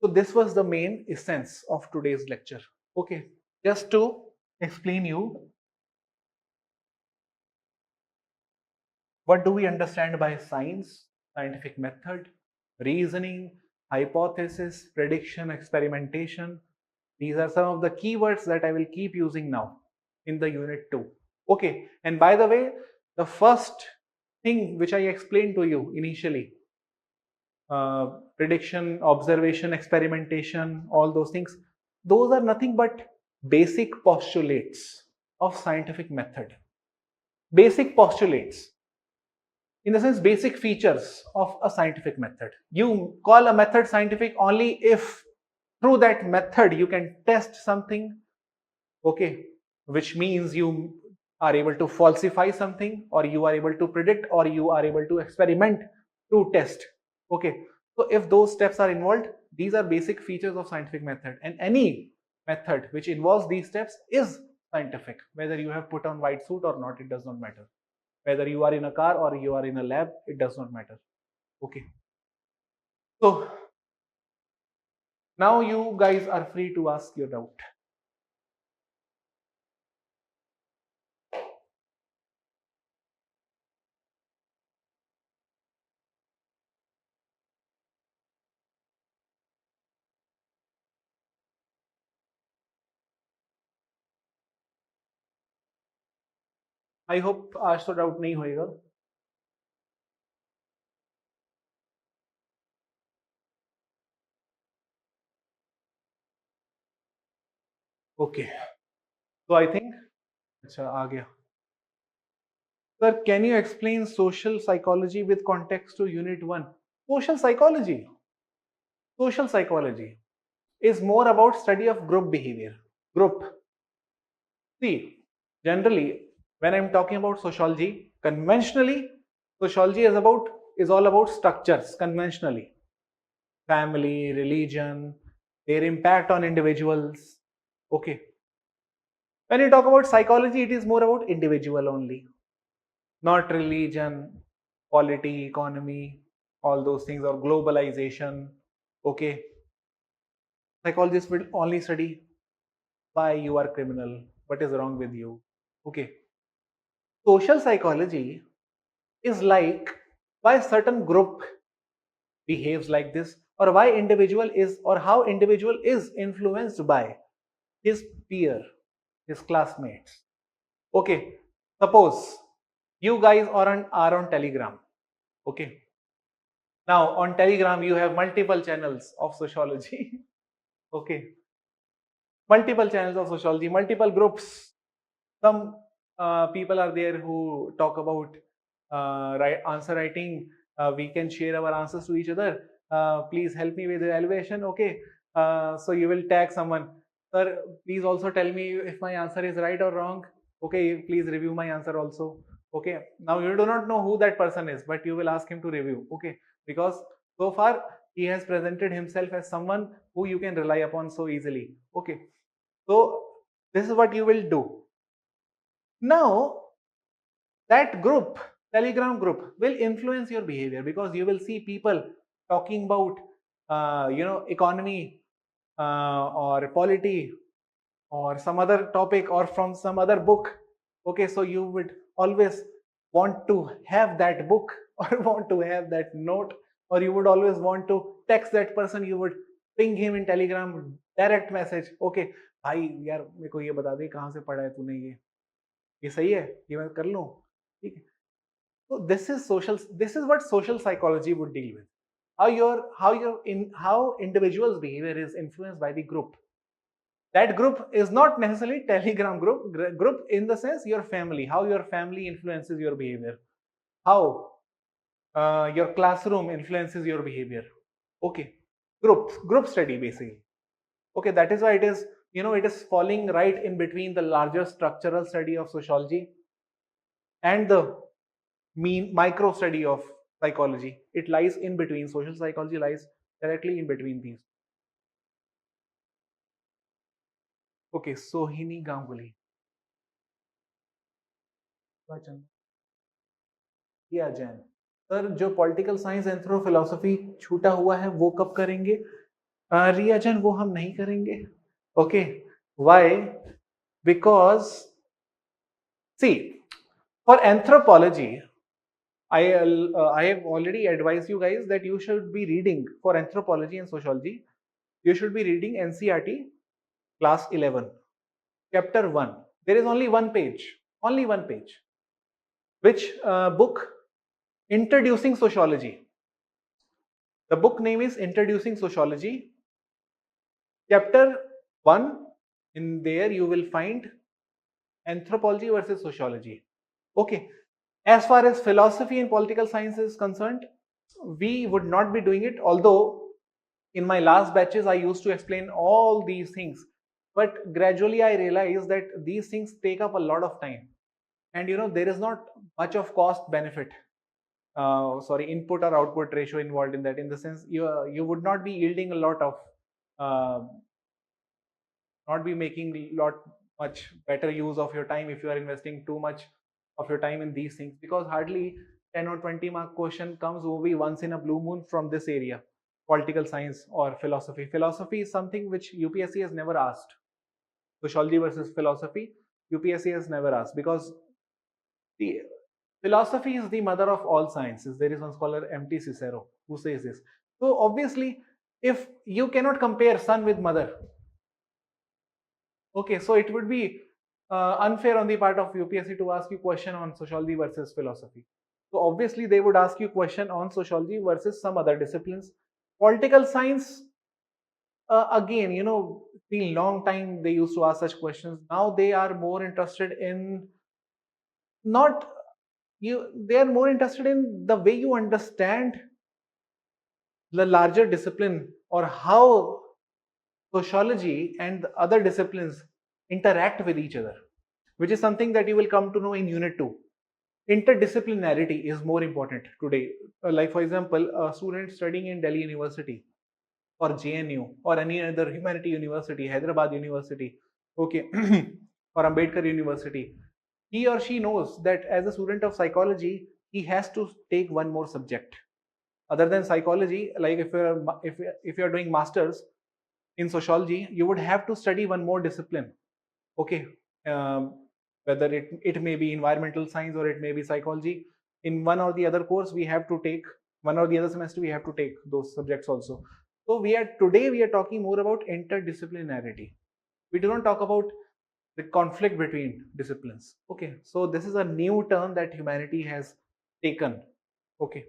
So this was the main essence of today's lecture. Okay. Just to explain you, what do we understand by science? Scientific method, reasoning, hypothesis, prediction, experimentation. These are some of the keywords that I will keep using now in the unit 2. Okay, and by the way, the first thing which I explained to you initially, prediction, observation, experimentation, all those things, those are nothing but basic postulates of scientific method. Basic postulates, in the sense, basic features of a scientific method. You call a method scientific only if through that method you can test something, okay, which means you are able to falsify something, or you are able to predict, or you are able to experiment to test, okay. So if those steps are involved, these are basic features of scientific method, and any method which involves these steps is scientific. Whether you have put on white suit or not, it does not matter. Whether you are in a car or you are in a lab, it does not matter, okay. So now you guys are free to ask your doubt. I hope आज तो doubt नहीं होएगा. Okay, तो I think, अच्छा आ गया. Sir, can you explain social psychology with context to unit 1? Social psychology. Social psychology is more about study of group behavior. Group. See, generally, when I'm talking about sociology, conventionally, sociology is all about structures. Conventionally, family, religion, their impact on individuals. Okay. When you talk about psychology, it is more about individual only, not religion, polity, economy, all those things, or globalization. Okay. Psychologists will only study why you are criminal, what is wrong with you. Okay. Social psychology is like why certain group behaves like this, or why individual is, or how individual is influenced by his peer, his classmates. Okay. Suppose you guys are on Telegram. Okay. Now on Telegram you have multiple channels of sociology. Okay. Multiple channels of sociology, multiple groups. Some people are there who talk about answer writing. We can share our answers to each other. Please help me with the evaluation. Okay. So you will tag someone. Sir, please also tell me if my answer is right or wrong. Okay. Please review my answer also. Okay. Now you do not know who that person is, but you will ask him to review. Okay. Because so far he has presented himself as someone who you can rely upon so easily. Okay. So this is what you will do. Now that group, Telegram group, will influence your behavior, because you will see people talking about economy, or polity, or some other topic, or from some other book. Okay, so you would always want to have that book or want to have that note, or you would always want to text that person. You would ping him in Telegram, direct message. Okay, भाई यार मेरे को ये बता दे कहाँ से पढ़ा है तूने, ये सही है, ये मैं कर लूँ. ठीक है. So this is what social psychology would deal with. How individuals' behavior is influenced by the group. That group is not necessarily Telegram group. Group in the sense your family. How your family influences your behavior. How your classroom influences your behavior. Okay, group study basically. Okay, that is why it is falling right in between the larger structural study of sociology and the micro study of psychology. It lies in between. Social psychology lies directly in between these. Okay, Sohini Ganguly. या Jain. Sir जो political science anthro philosophy छूटा हुआ है वो कब करेंगे? रिया जैन, वो हम नहीं करेंगे. Okay, why? Because see, for anthropology I have already advised you guys that you should be reading for anthropology and sociology. You should be reading NCERT class 11, chapter 1. There is only one page, which book? Introducing Sociology. The book name is Introducing Sociology. Chapter 1, in there you will find anthropology versus sociology. Okay. As far as philosophy and political science is concerned, we would not be doing it, although in my last batches I used to explain all these things. But gradually I realized that these things take up a lot of time. And there is not much of cost benefit, sorry, input or output ratio involved in that, in the sense you would not be yielding a lot of uh, not be making lot much better use of your time if you are investing too much of your time in these things, because hardly 10 or 20 mark question comes only once in a blue moon from this area, political science or philosophy. Philosophy is something which UPSC has never asked. Sociology versus philosophy, UPSC has never asked, because the philosophy is the mother of all sciences. There is one scholar, MT Cicero, who says this. So obviously, if you cannot compare son with mother, okay, so it would be unfair on the part of UPSC to ask you question on sociology versus philosophy. So obviously they would ask you question on sociology versus some other disciplines. Political science, again, the long time they used to ask such questions. Now they are more interested in not you. They are more interested in the way you understand the larger discipline, or how sociology and the other disciplines interact with each other, which is something that you will come to know in Unit 2. Interdisciplinarity is more important today. Like, for example, a student studying in Delhi University or JNU or any other humanity university, Hyderabad University, okay, or Ambedkar University, he or she knows that as a student of psychology, he has to take one more subject other than psychology. Like if you're doing masters in sociology, you would have to study one more discipline. Okay, whether it may be environmental science or it may be psychology. In one or the other course, we have to take one or the other semester, we have to take those subjects also. So we are talking more about interdisciplinarity. We do not talk about the conflict between disciplines. Okay, so this is a new term that humanity has taken. Okay,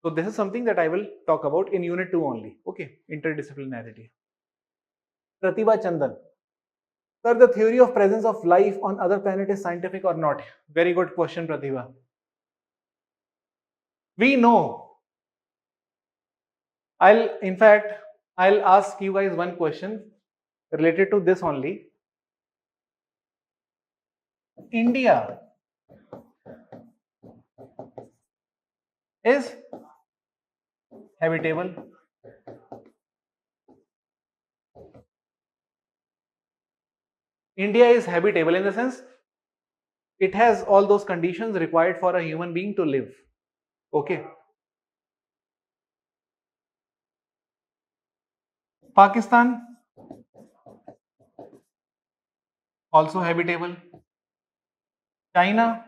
so this is something that I will talk about in Unit 2 only. Okay, interdisciplinarity. Pratibha Chandan. Sir, the theory of presence of life on other planet is scientific or not? Very good question, Pratibha. We know. In fact, I'll ask you guys one question related to this only. India is habitable. India is habitable in the sense it has all those conditions required for a human being to live. Okay. Pakistan, also habitable. China,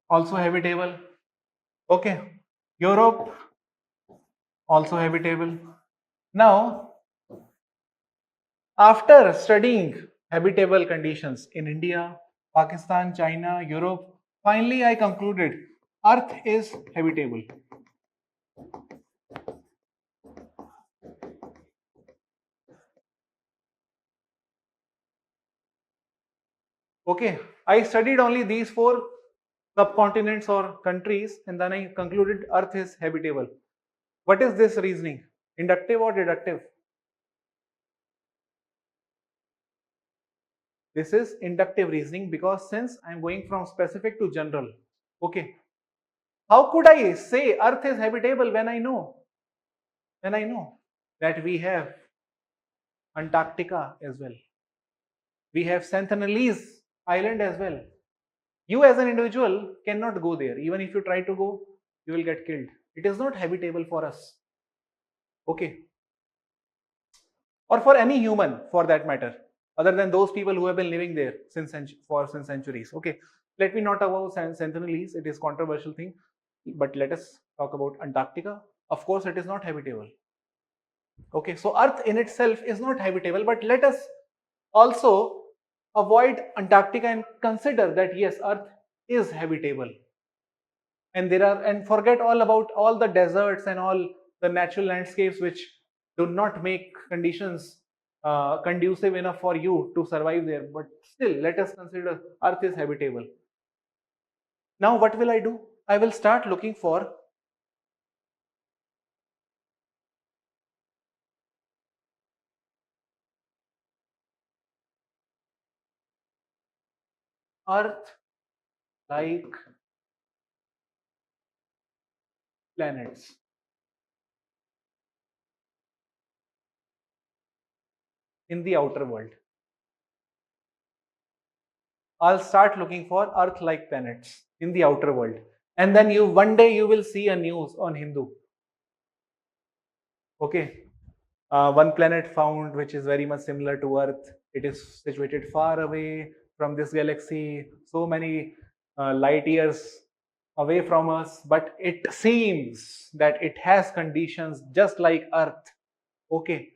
also habitable. Okay. Europe, also habitable. Now, after studying habitable conditions in India, Pakistan, China, Europe, finally I concluded Earth is habitable. Okay, I studied only these four subcontinents or countries, and then I concluded Earth is habitable. What is this reasoning? Inductive or deductive? This is inductive reasoning, because since I am going from specific to general, okay, how could I say Earth is habitable when I know that we have Antarctica as well. We have Sentinelese Island as well. You as an individual cannot go there. Even if you try to go, you will get killed. It is not habitable for us. Okay. Or for any human for that matter, other than those people who have been living there since centuries. Okay. Let me not talk about Sentinelese. It is controversial thing. But let us talk about Antarctica. Of course, it is not habitable. Okay, so Earth in itself is not habitable, but let us also avoid Antarctica and consider that yes, Earth is habitable. And there are, and forget all about all the deserts and all the natural landscapes which do not make conditions conducive enough for you to survive there. But still, let us consider Earth is habitable. Now, what will I do? I will start looking for Earth like planets in the outer world. I'll start looking for Earth like planets in the outer world. And then you one day you will see a news on Hindu. Okay. One planet found which is very much similar to Earth. It is situated far away from this galaxy, so many light years away from us, but it seems that it has conditions just like Earth. Okay.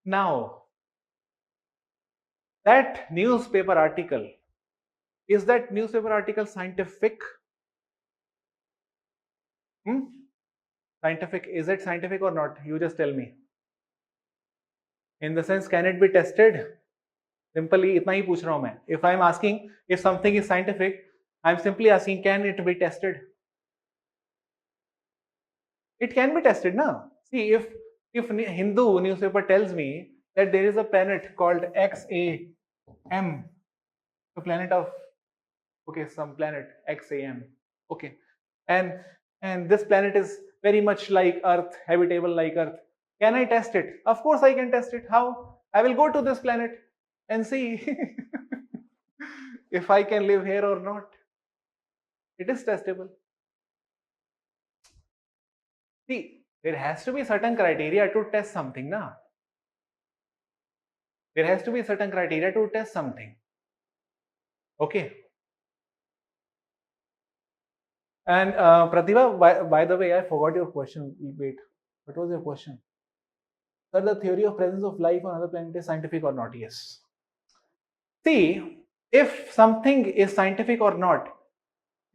Now, that newspaper article, is that newspaper article scientific? Hmm? Scientific, is it scientific or not? You just tell me. In the sense, can it be tested? Simply इतना ही पूछ रहा हूं मैं. If I'm asking if something is scientific, I'm simply asking, can it be tested? It can be tested, na? See, if Hindu newspaper tells me that there is a planet called XAM, the planet of, okay, some planet XAM, okay, and this planet is very much like Earth, habitable like Earth. Can I test it? Of course I can test it. How? I will go to this planet and see if I can live here or not. It is testable. See, there has to be certain criteria to test something, na? There has to be certain criteria to test something. Okay. And Pratibha, by the way, I forgot your question. Wait, what was your question? Sir, the theory of presence of life on other planets is scientific or not? Yes. See, if something is scientific or not,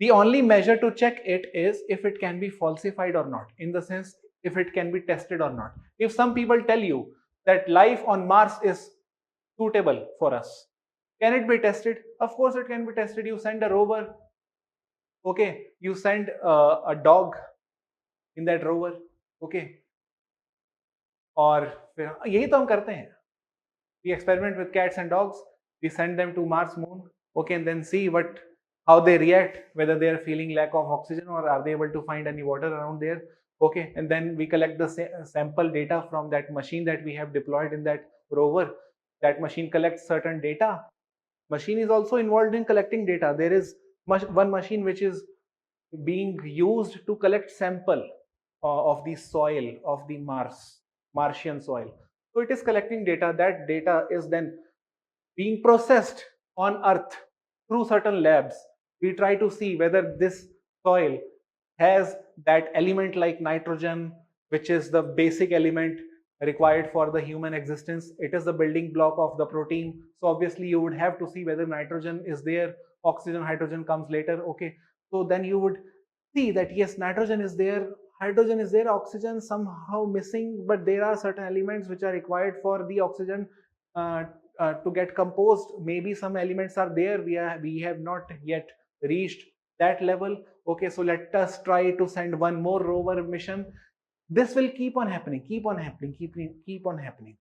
the only measure to check it is if it can be falsified or not, in the sense if it can be tested or not. If some people tell you that life on Mars is suitable for us, can it be tested? Of course it can be tested. You send a rover, okay, you send a dog in that rover, okay, और फिर यही तो हम करते हैं. We experiment with cats and dogs. We send them to Mars, Moon, okay, and then see how they react, whether they are feeling lack of oxygen or are they able to find any water around there, okay, and then we collect the sample data from that machine that we have deployed in that rover. That machine collects certain data. Machine is also involved in collecting data. There is one machine which is being used to collect sample of the soil of the Martian soil. So it is collecting data. That data is then being processed on Earth through certain labs. We try to see whether this soil has that element like nitrogen, which is the basic element required for the human existence. It is the building block of the protein. So obviously you would have to see whether nitrogen is there, oxygen, hydrogen comes later. Okay, so then you would see that yes, nitrogen is there, hydrogen is there, oxygen somehow missing, but there are certain elements which are required for the oxygen uh, to get composed. Maybe some elements are there, we have not yet reached that level. Okay, so let us try to send one more rover mission. This will keep on happening, keep on happening,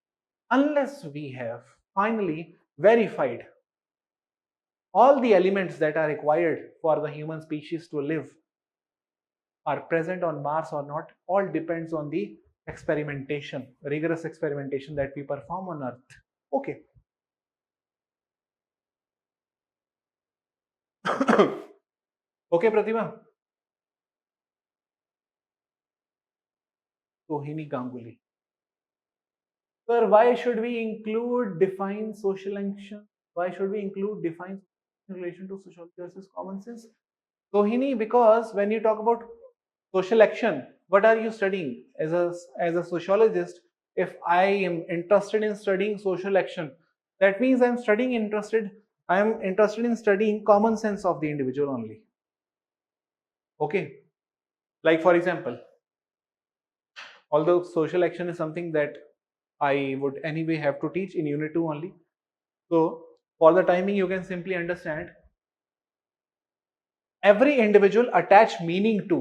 unless we have finally verified all the elements that are required for the human species to live are present on Mars or not. All depends on the experimentation, rigorous experimentation that we perform on Earth. Okay. Okay, Pratibha. Sohini Ganguly. Sir, why should we include define social action? Why should we include define in relation to social versus common sense? Sohini, because when you talk about social action, what are you studying as a sociologist? If I am interested in studying social action, that means I am interested in studying common sense of the individual only. Okay. Like for example, although social action is something that I would anyway have to teach in unit 2 only, so for the timing you can simply understand every individual attach meaning to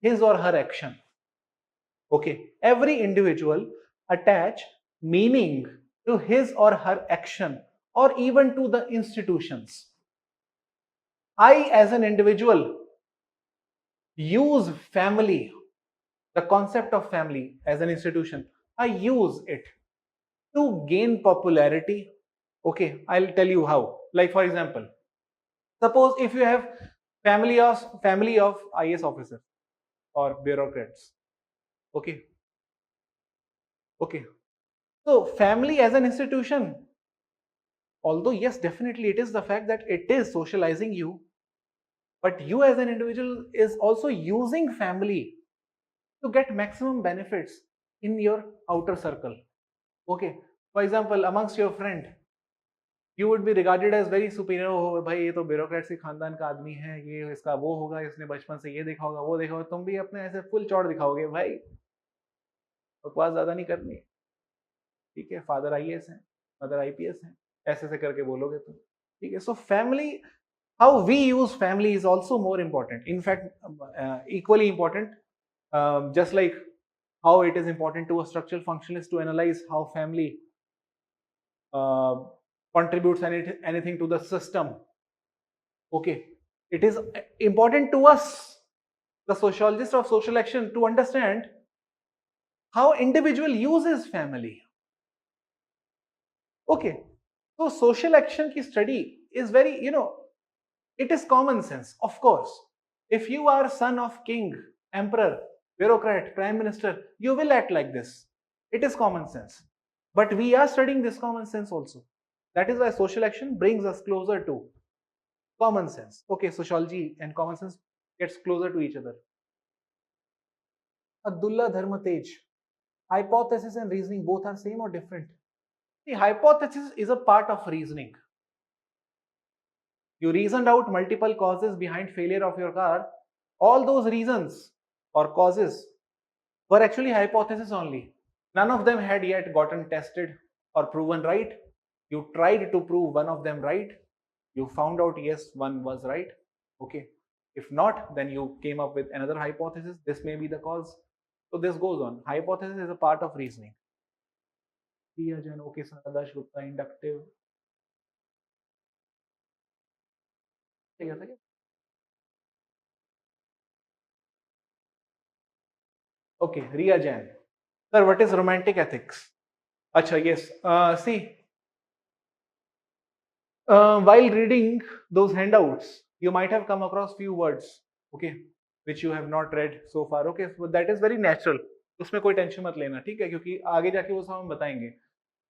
his or her action. Okay, every individual attach meaning to his or her action or even to the institutions. I as an individual use family, the concept of family as an institution, I use it to gain popularity. Okay, I'll tell you how. Like for example, suppose if you have family of IS officers or bureaucrats. Okay, okay. So family as an institution, although yes, definitely it is the fact that it is socializing you, but you as an individual is also using family to get maximum benefits in your outer circle. Okay, for example, amongst your friend, you would be regarded as very superior. हो भाई ये तो bureaucrat से खानदान का आदमी है, ये इसका वो होगा, इसने बचपन से ये देखा होगा वो देखा होगा, तुम भी अपने ऐसे फुल चौड़ दिखाओगे भाई, बकवास ज्यादा नहीं करनी, ठीक है, फादर आईएएस है, मदर आईपीएस है, ऐसे ऐसे करके बोलोगे तुम, ठीक है. So family, how we use family is also more important, in fact equally important, just like how it is important to a structural functionalist to analyze how family uh, contributes anything to the system. Okay, it is important to us, the sociologist of social action, to understand how individual uses family. Okay, so social action ki study is very, it is common sense, of course. If you are son of king, emperor, bureaucrat, prime minister, you will act like this. It is common sense. But we are studying this common sense also. That is why social action brings us closer to common sense. Okay, sociology and common sense gets closer to each other. Abdullah Dharma Tej. Hypothesis and reasoning both are same or different? The hypothesis is a part of reasoning. You reasoned out multiple causes behind failure of your car. All those reasons or causes were actually hypotheses only. None of them had yet gotten tested or proven right. You tried to prove one of them right. You found out yes, one was right. Okay. If not, then you came up with another hypothesis. This may be the cause. So this goes on. Hypothesis is a part of reasoning. Okay, Sadash Gupta, inductive. Okay, Ria Jain. Sir, what is romantic ethics? Acha, yes. See, while reading those handouts, you might have come across few words, okay, which you have not read so far. Okay, so that is very natural. उसमें कोई tension मत लेना, ठीक है, क्योंकि आगे जाके वो सब हम बताएंगे.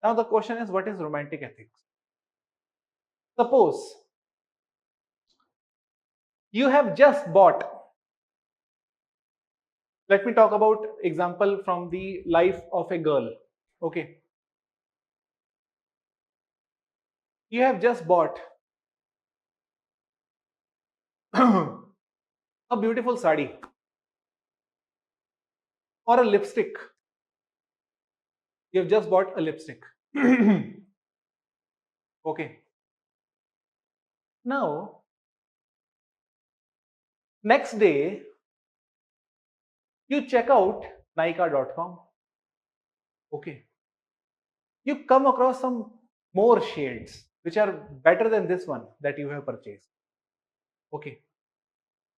Now the question is, what is romantic ethics? Suppose you have just bought. Let me talk about example from the life of a girl. Okay, you have just bought a beautiful sari or a lipstick. You have just bought a lipstick. Okay. Now, next day, you check out Nykaa.com. Okay. You come across some more shades which are better than this one that you have purchased. Okay.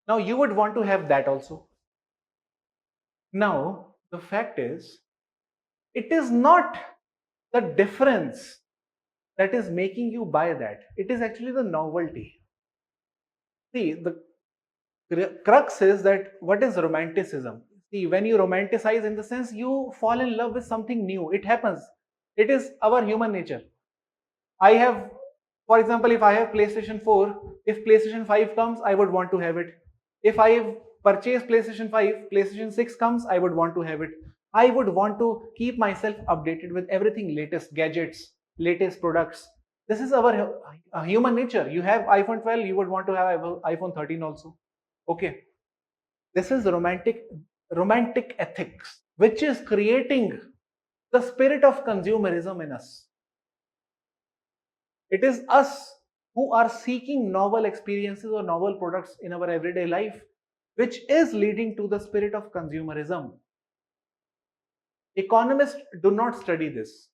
Now, you would want to have that also. Now, the fact is, it is not the difference that is making you buy that. It is actually the novelty. See, the crux is that what is romanticism? See, when you romanticize, in the sense you fall in love with something new, it happens. It is our human nature. I have, for example, if I have PlayStation 4, if PlayStation 5 comes, I would want to have it. If I have purchased PlayStation 5, PlayStation 6 comes, I would want to have it. I would want to keep myself updated with everything latest gadgets, latest products. This is our human nature. You have iPhone 12, you would want to have iPhone 13 also. Okay. This is romantic ethics, which is creating the spirit of consumerism in us. It is us who are seeking novel experiences or novel products in our everyday life, which is leading to the spirit of consumerism. Economists do not study this.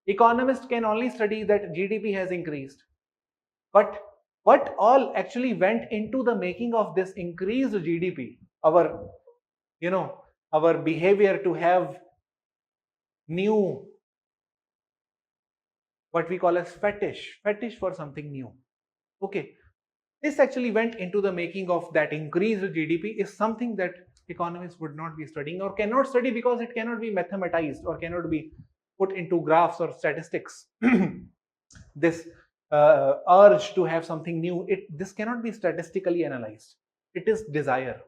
Economists can only study that GDP has increased. But what all actually went into the making of this increased GDP? Our, you know, our behavior to have new, what we call as fetish for something new. Okay, this actually went into the making of that increased GDP is something that economists would not be studying or cannot study because it cannot be mathematized or cannot be put into graphs or statistics. This urge to have something new, this cannot be statistically analyzed. It is desire.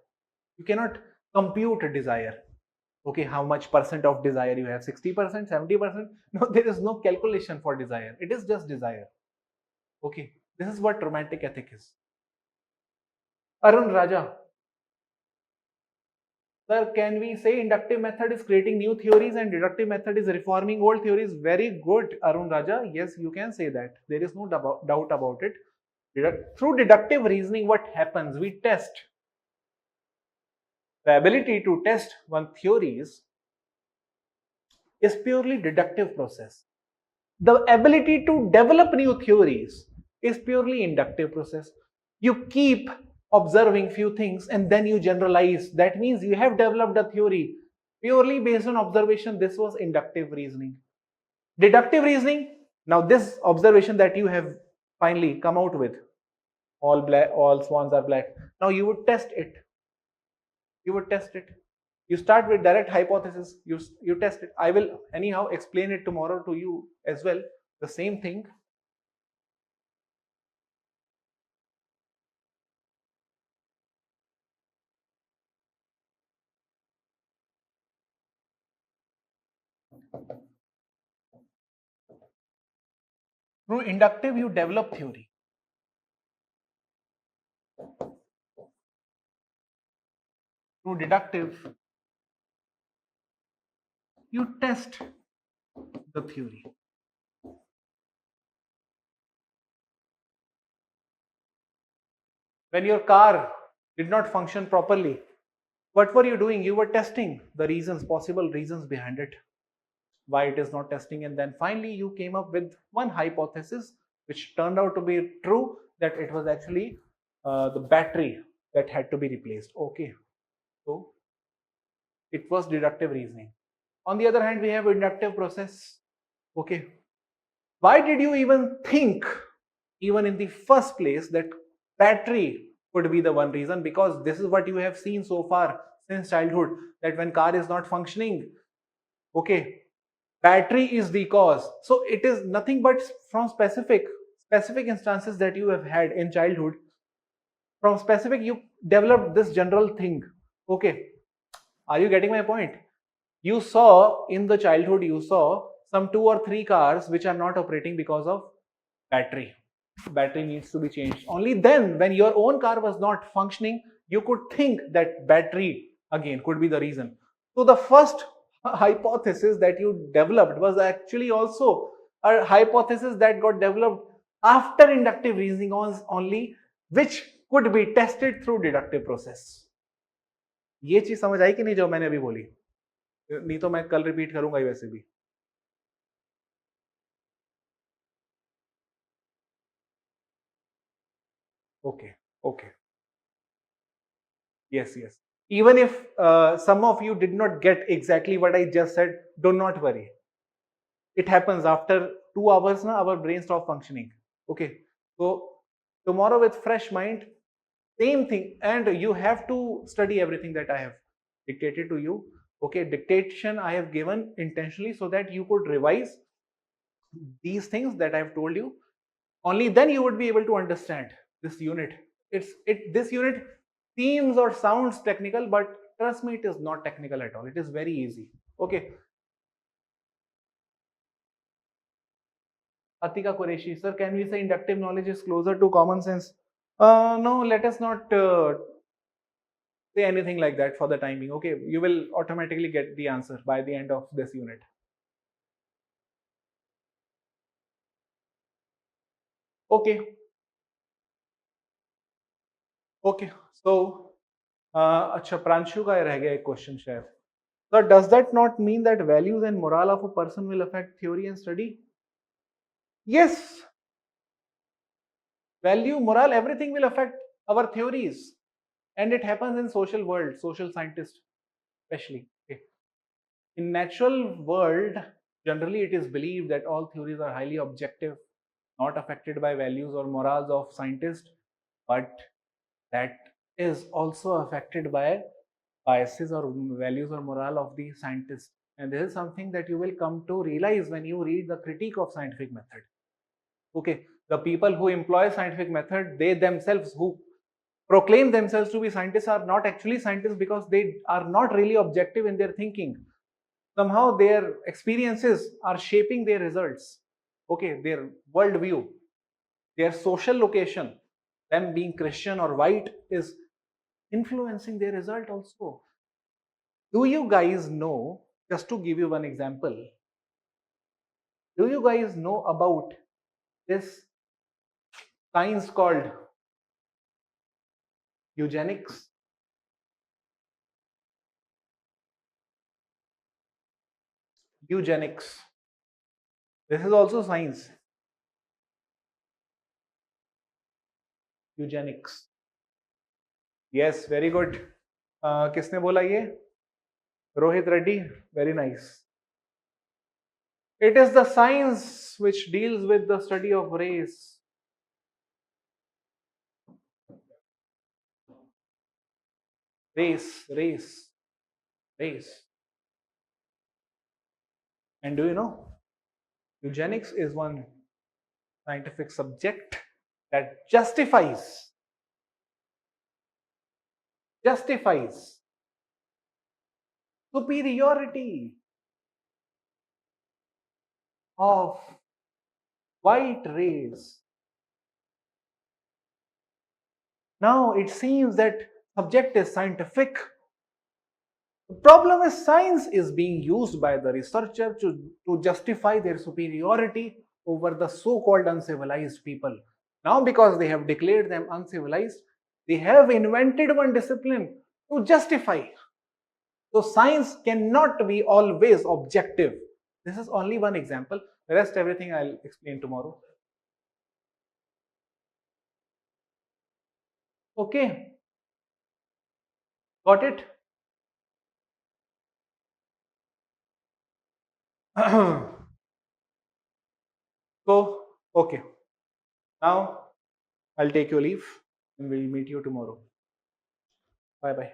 You cannot compute a desire. Okay, how much percent of desire you have? 60%, 70%? No, there is no calculation for desire. It is just desire. Okay, this is what romantic ethic is. Arun Raja, sir, can we say inductive method is creating new theories and deductive method is reforming old theories? Very good, Arun Raja. Yes, you can say that. There is no doubt about it. Through deductive reasoning, what happens? We test the ability to test one theories is purely deductive process. The ability to develop new theories is purely inductive process. You keep observing few things and then you generalize. That means you have developed a theory purely based on observation. This was inductive reasoning. Deductive reasoning, now this observation that you have finally come out with, all black, all swans are black. Now you would test it. You start with direct hypothesis. You test it. I will anyhow explain it tomorrow to you as well. The same thing. Through inductive, you develop theory. Through deductive, you test the theory. When your car did not function properly, what were you doing? You were testing the reasons, possible reasons behind it, why it is not testing, and then finally you came up with one hypothesis which turned out to be true, that it was actually the battery that had to be replaced. Okay, so it was deductive reasoning. On the other hand, we have inductive process. Okay, why did you even think, even in the first place, that battery could be the one reason? Because this is what you have seen so far since childhood, that when car is not functioning, okay, battery is the cause. So it is nothing but from specific instances that you have had in childhood. From specific, you developed this general thing. Okay, are you getting my point? You saw in the childhood, you saw some 2 or 3 cars which are not operating because of battery needs to be changed. Only then, when your own car was not functioning, you could think that battery again could be the reason. So the first hypothesis that you developed was actually also a hypothesis that got developed after inductive reasoning only, which could be tested through deductive process. ये चीज समझ आई कि नहीं जो मैंने अभी बोली? नहीं तो मैं कल रिपीट करूंगा ही वैसे भी. Okay, okay. Yes, yes. Even if some of you did not get exactly what I just said, do not worry. It happens after 2 hours, now our brain stop functioning. Okay. So tomorrow with fresh mind, same thing. And you have to study everything that I have dictated to you. Okay. Dictation I have given intentionally so that you could revise these things that I have told you. Only then you would be able to understand this unit. This unit seems or sounds technical, but trust me, it is not technical at all. It is very easy. Okay. Atika Qureshi, sir, can we say inductive knowledge is closer to common sense? No, let us not say anything like that for the time being. Okay, you will automatically get the answer by the end of this unit. Okay, okay. So, अच्छा प्रांशु का रह गया एक question शायद. So does that not mean that values and morale of a person will affect theory and study? Yes, value, morale, everything will affect our theories, and it happens in social world, social scientists especially. Okay. In natural world, generally it is believed that all theories are highly objective, not affected by values or morals of scientists, but that is also affected by biases or values or morale of the scientist. And this is something that you will come to realize when you read the critique of scientific method. Okay, the people who employ scientific method, they themselves who proclaim themselves to be scientists are not actually scientists because they are not really objective in their thinking. Somehow their experiences are shaping their results. Okay, their worldview, their social location, them being Christian or white, is influencing their result also. Do you guys know, just to give you one example, do you guys know about this science called eugenics? Eugenics. This is also science. Eugenics. Yes, very good. किसने बोला ये? Rohit Reddy. Very nice. It is the science which deals with the study of race. Race, race. And do you know? Eugenics is one scientific subject that justifies superiority of white race. Now it seems that subject is scientific. The problem is science is being used by the researcher to justify their superiority over the so-called uncivilized people. Now because they have declared them uncivilized, they have invented one discipline to justify. So science cannot be always objective. This is only one example. The rest everything I'll explain tomorrow. Okay, got it? So, okay. Now I'll take your leave and we'll meet you tomorrow. Bye bye.